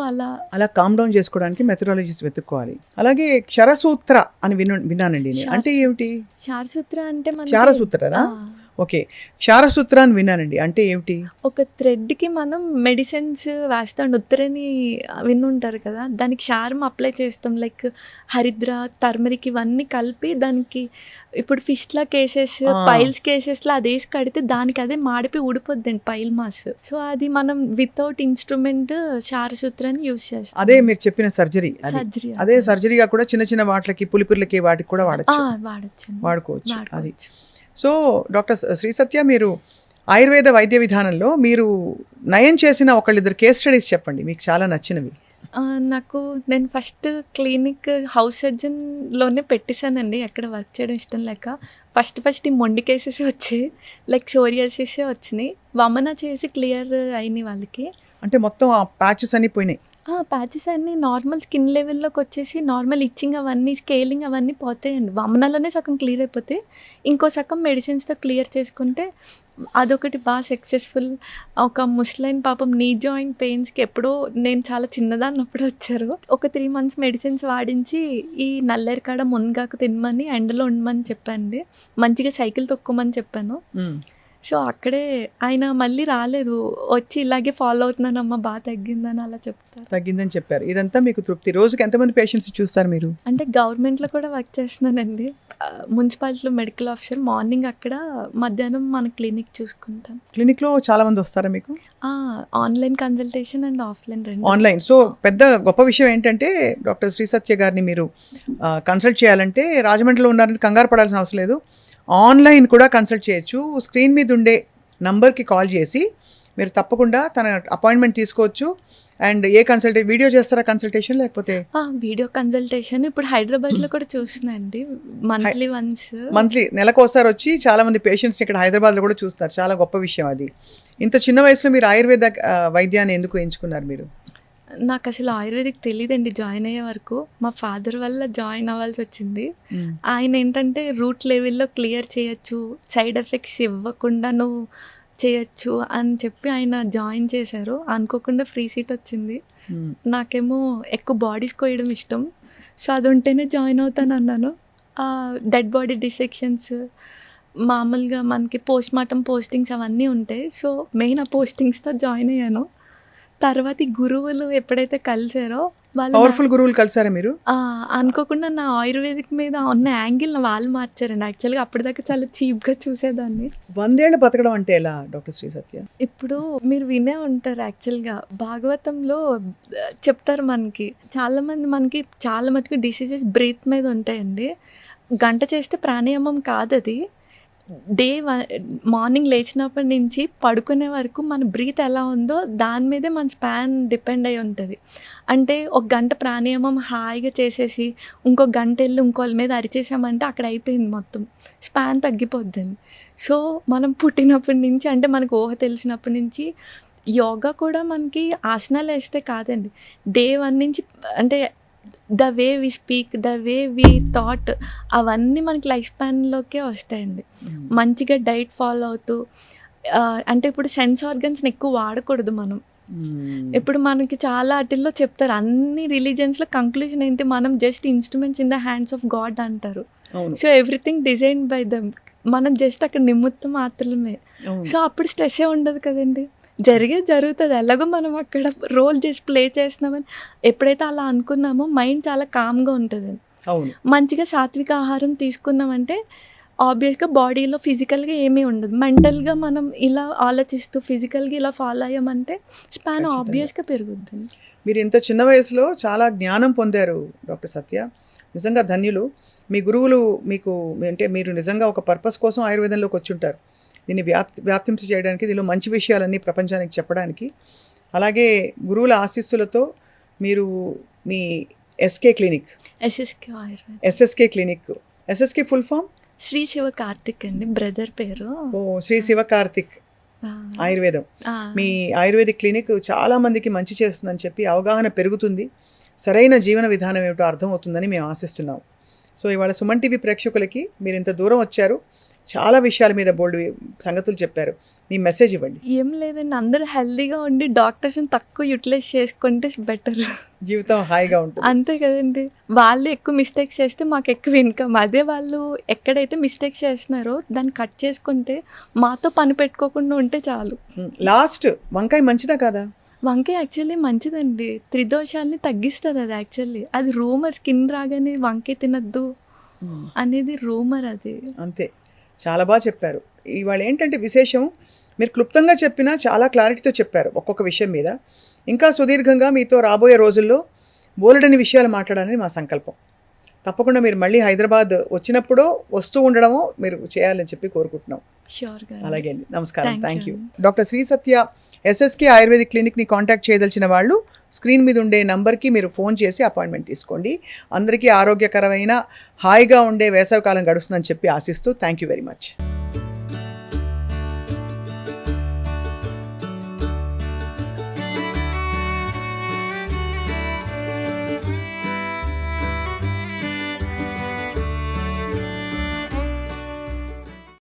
అలా కామ్ డౌన్ చేసుకోవడానికి మెథడాలజీస్ వెతుక్కోవాలి. అలాగే క్షరసూత్ర అని విన్నానండి నేను. అంటే ఏమిటి క్షారసూత్ర అంటే క్షారసూత్రరా? ఓకే, క్షారసూత్ర అని విన్నానండి. అంటే ఏమిటి? ఒక థ్రెడ్కి మనం మెడిసిన్స్ వేస్తాం. ఉత్తరని విన్నుంటారు కదా, దానికి క్షారం అప్లై చేస్తాం. లైక్ హరిద్ర, టర్మరిక్ ఇవన్నీ కలిపి దానికి ఇప్పుడు ఫిష్లా కేసెస్, పైల్స్ కేసెస్లో అది వేసి కడితే దానికి అదే మాడిపోయి ఊడిపోద్దండి పైల్ మాస్. సో అది మనం వితౌట్ ఇన్స్ట్రుమెంట్ క్షారసూత్రాన్ని యూజ్ చేస్తాం. అదే మీరు చెప్పిన సర్జరీ. అదే సర్జరీగా కూడా చిన్న వాటికి పులిపిర్లకి వాటికి కూడా వాడుకోవచ్చు. అది సో డాక్టర్ శ్రీ సత్య, మీరు ఆయుర్వేద వైద్య విధానంలో మీరు నయం చేసిన ఒకళ్ళిద్దరు కేస్ స్టడీస్ చెప్పండి మీకు చాలా నచ్చినవి. నాకు నేను ఫస్ట్ క్లినిక్ హౌస్ సర్జన్‌లోనే పెట్టేసానండి. ఎక్కడ వర్క్ చేయడం ఇష్టం లేక. ఫస్ట్ ఈ మొండి కేసెసే వచ్చాయి. లైక్ సోరియాసిసే వచ్చినాయి. వమన చేసి క్లియర్ అయినాయి వాళ్ళకి. అంటే మొత్తం ఆ ప్యాచెస్ అన్నీ పోయినాయి. ప్యాచెస్ అన్నీ నార్మల్ స్కిన్ లెవెల్‌లోకి వచ్చేసి నార్మల్ ఇచ్చింగ్ అవన్నీ, స్కేలింగ్ అవన్నీ పోతాయండి. వమనలోనే సగం క్లియర్ అయిపోతాయి. ఇంకో సగం మెడిసిన్స్‌తో క్లియర్ చేసుకుంటే అదొకటి సక్సెస్‌ఫుల్. ఒక ముసలాయన పాపం నీ జాయింట్ పెయిన్స్‌కి ఎప్పుడో నేను చాలా చిన్నదాన్నప్పుడు వచ్చారు. ఒక 3 మంత్స్ మెడిసిన్స్ వాడించి ఈ నల్లేరు కాడ మునగాకు తినమని, ఎండలో ఉండమని చెప్పానండి. మంచిగా సైకిల్ తొక్కమని చెప్పాను. సో, అక్కడే ఆయన మళ్ళీ రాలేదు. వచ్చి ఇలాగే ఫాలో అవుతున్నానమ్మా తగ్గిందని అలా చెప్తారు. తగ్గిందని చెప్పారు. ఇదంతా మీకు తృప్తి. రోజుకి ఎంతమంది పేషెంట్స్ చూస్తారు మీరు? అంటే గవర్నమెంట్‌లో కూడా వర్క్ చేస్తున్నానండి. మున్సిపాలిటీలో మెడికల్ ఆఫీసర్. మార్నింగ్ అక్కడ, మధ్యాహ్నం మన క్లినిక్ చూసుకుంటాను. క్లినిక్‌లో చాలా మంది వస్తారా మీకు? Online consultation and offline 2. Online. So, పెద్ద గొప్ప విషయం ఏంటంటే డాక్టర్ శ్రీ సత్య గారిని మీరు కన్సల్ట్ చేయాలంటే రాజమండ్రిలో ఉన్నారని కంగారు పడాల్సిన అవసరం లేదు. ఆన్లైన్ కూడా కన్సల్ట్ చేయొచ్చు. స్క్రీన్ మీద ఉండే నంబర్కి కాల్ చేసి మీరు తప్పకుండా తన అపాయింట్మెంట్ తీసుకోవచ్చు. అండ్ వీడియో చేస్తారా కన్సల్టేషన్ లేకపోతే? వీడియో కన్సల్టేషన్ ఇప్పుడు హైదరాబాద్లో కూడా చూస్తున్నానండి. Monthly once. మంత్లీ నెలకోసారి వచ్చి చాలా మంది పేషెంట్స్ని ఇక్కడ హైదరాబాద్లో కూడా చూస్తారు. చాలా గొప్ప విషయం అది. ఇంత చిన్న వయసులో మీరు ఆయుర్వేద వైద్యాన్ని ఎందుకు ఎంచుకున్నారు మీరు? నాకు అసలు ఆయుర్వేదిక్ తెలియదండి జాయిన్ అయ్యే వరకు. మా ఫాదర్ వల్ల జాయిన్ అవ్వాల్సి వచ్చింది. ఆయన ఏంటంటే రూట్ లెవెల్లో క్లియర్ చేయొచ్చు, సైడ్ ఎఫెక్ట్స్ ఇవ్వకుండా నువ్వు చేయొచ్చు అని చెప్పి ఆయన జాయిన్ చేశారు. అనుకోకుండా ఫ్రీ సీట్ వచ్చింది. నాకేమో ఎక్కువ బాడీస్ కోయడం ఇష్టం. సో, అది ఉంటేనే జాయిన్ అవుతాను అన్నాను. డెడ్ బాడీ డిసెక్షన్స్, మామూలుగా మనకి పోస్ట్ మార్టం పోస్టింగ్స్ అవన్నీ ఉంటాయి. సో, మెయిన్ ఆ పోస్టింగ్స్తో జాయిన్ అయ్యాను. తర్వాత ఈ గురువులు ఎప్పుడైతే కలిసారో వాళ్ళు పవర్ఫుల్ గురువులు కలిసారా మీరు? అనుకోకుండా నా ఆయుర్వేదిక్ మీద ఉన్న యాంగిల్ వాళ్ళు మార్చారండి. యాక్చువల్గా అప్పటిదాకా చాలా చీప్గా చూసేదాన్ని. 100 ఏళ్ళు బతకడం అంటే ఎలా డాక్టర్ శ్రీ సత్య? ఇప్పుడు మీరు వినే ఉంటారు యాక్చువల్గా భాగవతంలో చెప్తారు మనకి చాలామంది మనకి చాలా మటుకు డిసీజెస్ బ్రీత్ మీద ఉంటాయండి. గంట చేస్తే ప్రాణాయామం కాదు అది. మార్నింగ్ లేచినప్పటి నుంచి పడుకునే వరకు మన బ్రీత్ ఎలా ఉందో దాని మీదే మన స్పాన్ డిపెండ్ అయి ఉంటుంది. అంటే ఒక గంట ప్రాణాయామం హాయిగా చేసేసి ఇంకో గంట వెళ్ళి ఇంకోళ్ళ మీద అరిచేసామంటే అక్కడ అయిపోయింది మొత్తం. స్పాన్ తగ్గిపోద్దండి. సో, మనం పుట్టినప్పటి నుంచి అంటే మనకు ఊహ తెలిసినప్పటి నుంచి యోగా కూడా మనకి ఆసనాలు వేస్తే కాదండి. డే 1 నుంచి అంటే the way we speak, the way we thought అవన్నీ మనకి లైఫ్ స్పాన్‌లోకే వస్తాయండి. మంచిగా డైట్ ఫాలో అవుతూ అంటే ఇప్పుడు సెన్స్ ఆర్గన్స్‌ని ఎక్కువ వాడకూడదు మనం. ఇప్పుడు మనకి చాలా ఆటిల్లో చెప్తారు. అన్ని రిలీజియన్స్‌లో కంక్లూజన్ ఏంటి, మనం just instruments in the hands of God అంటారు. So, everything designed by them. మనం జస్ట్ అక్కడ నిమిత్తం మాత్రమే. సో, అప్పుడు స్ట్రెస్సే ఉండదు కదండి. జరుగుతుంది. ఎలాగో మనం అక్కడ రోల్ చేసి ప్లే చేస్తున్నామని ఎప్పుడైతే అలా అనుకున్నామో మైండ్ చాలా కామ్గా ఉంటుంది. మంచిగా సాత్విక ఆహారం తీసుకున్నామంటే ఆబ్వియస్గా బాడీలో ఫిజికల్గా ఏమీ ఉండదు. మెంటల్గా మనం ఇలా ఆలోచిస్తూ ఫిజికల్గా ఇలా ఫాలో అయ్యామంటే స్పాన్ ఆబ్వియస్గా పెరుగుద్ది. మీరు ఇంత చిన్న వయసులో చాలా జ్ఞానం పొందారు డాక్టర్ సత్య. నిజంగా ధన్యులు. మీ గురువులు మీకు అంటే మీరు నిజంగా ఒక పర్పస్ కోసం ఆయుర్వేదంలోకి వచ్చి ఉంటారు. దీన్ని వ్యాప్తింప చేయడానికి, దీనిలో మంచి విషయాలన్నీ ప్రపంచానికి చెప్పడానికి. అలాగే గురువుల ఆశీస్సులతో మీరు మీ SSK clinic. SSK full form? Shri Siva Karthik అండి, బ్రదర్ పేరు. శ్రీ శివ కార్తిక్ ఆయుర్వేదం. మీ ఆయుర్వేదిక్ క్లినిక్ చాలా మందికి మంచి చేస్తుందని చెప్పి అవగాహన పెరుగుతుంది. సరైన జీవన విధానం ఏమిటో అర్థమవుతుందని మేము ఆశిస్తున్నాం. సో, ఇవాళ సుమన్ టీవీ ప్రేక్షకులకి మీరు ఇంత దూరం వచ్చారు, చాలా విషయాల మీద బోల్డ్ సంగతులు చెప్పారు. మీ మెసేజ్ ఇవ్వండి. ఏం లేదండి, అందరూ హెల్దీగా ఉండి డాక్టర్స్ని తక్కువ యూటిలైజ్ చేసుకుంటే బెటర్. జీవితం హాయిగా ఉంటుంది. అంతే కదండి. వాళ్ళు ఎక్కువ మిస్టేక్స్ చేస్తే మాకు ఎక్కువ ఇన్కమ్. అదే వాళ్ళు ఎక్కడైతే మిస్టేక్స్ చేస్తున్నారో దాన్ని కట్ చేసుకుంటే మాతో పని పెట్టుకోకుండా ఉంటే చాలు. లాస్ట్ వంకాయ మంచిదా కాదా? వంకాయ యాక్చువల్లీ మంచిదండి. త్రిదోషాలని తగ్గిస్తుంది అది. యాక్చువల్లీ అది రూమర్. స్కిన్ రాగానే వంకాయ తినద్దు అనేది రూమర్ అది. అంతే, చాలా బాగా చెప్పారు. ఇవాళ ఏంటంటే విశేషం, మీరు క్లుప్తంగా చెప్పినా చాలా క్లారిటీతో చెప్పారు ఒక్కొక్క విషయం మీద. ఇంకా సుదీర్ఘంగా మీతో రాబోయే రోజుల్లో బోలెడని విషయాలు మాట్లాడాలని మా సంకల్పం. తప్పకుండా మీరు మళ్ళీ హైదరాబాద్ వచ్చినప్పుడు వస్తూ ఉండడము మీరు చేయాలని చెప్పి కోరుకుంటున్నాం. ష్యూర్గా. అలాగే అండి, నమస్కారం, Thank thank you. you. Doctor Shri Satya SSK ayurvedic క్లినిక్ని కాంటాక్ట్ చేయదలిచిన వాళ్ళు స్క్రీన్ మీద ఉండే నంబర్కి మీరు ఫోన్ చేసి అపాయింట్మెంట్ తీసుకోండి. అందరికీ ఆరోగ్యకరమైన హాయిగా ఉండే వేసవికాలం గడుస్తుందని చెప్పి ఆశిస్తూ థ్యాంక్ యూ వెరీ మచ్.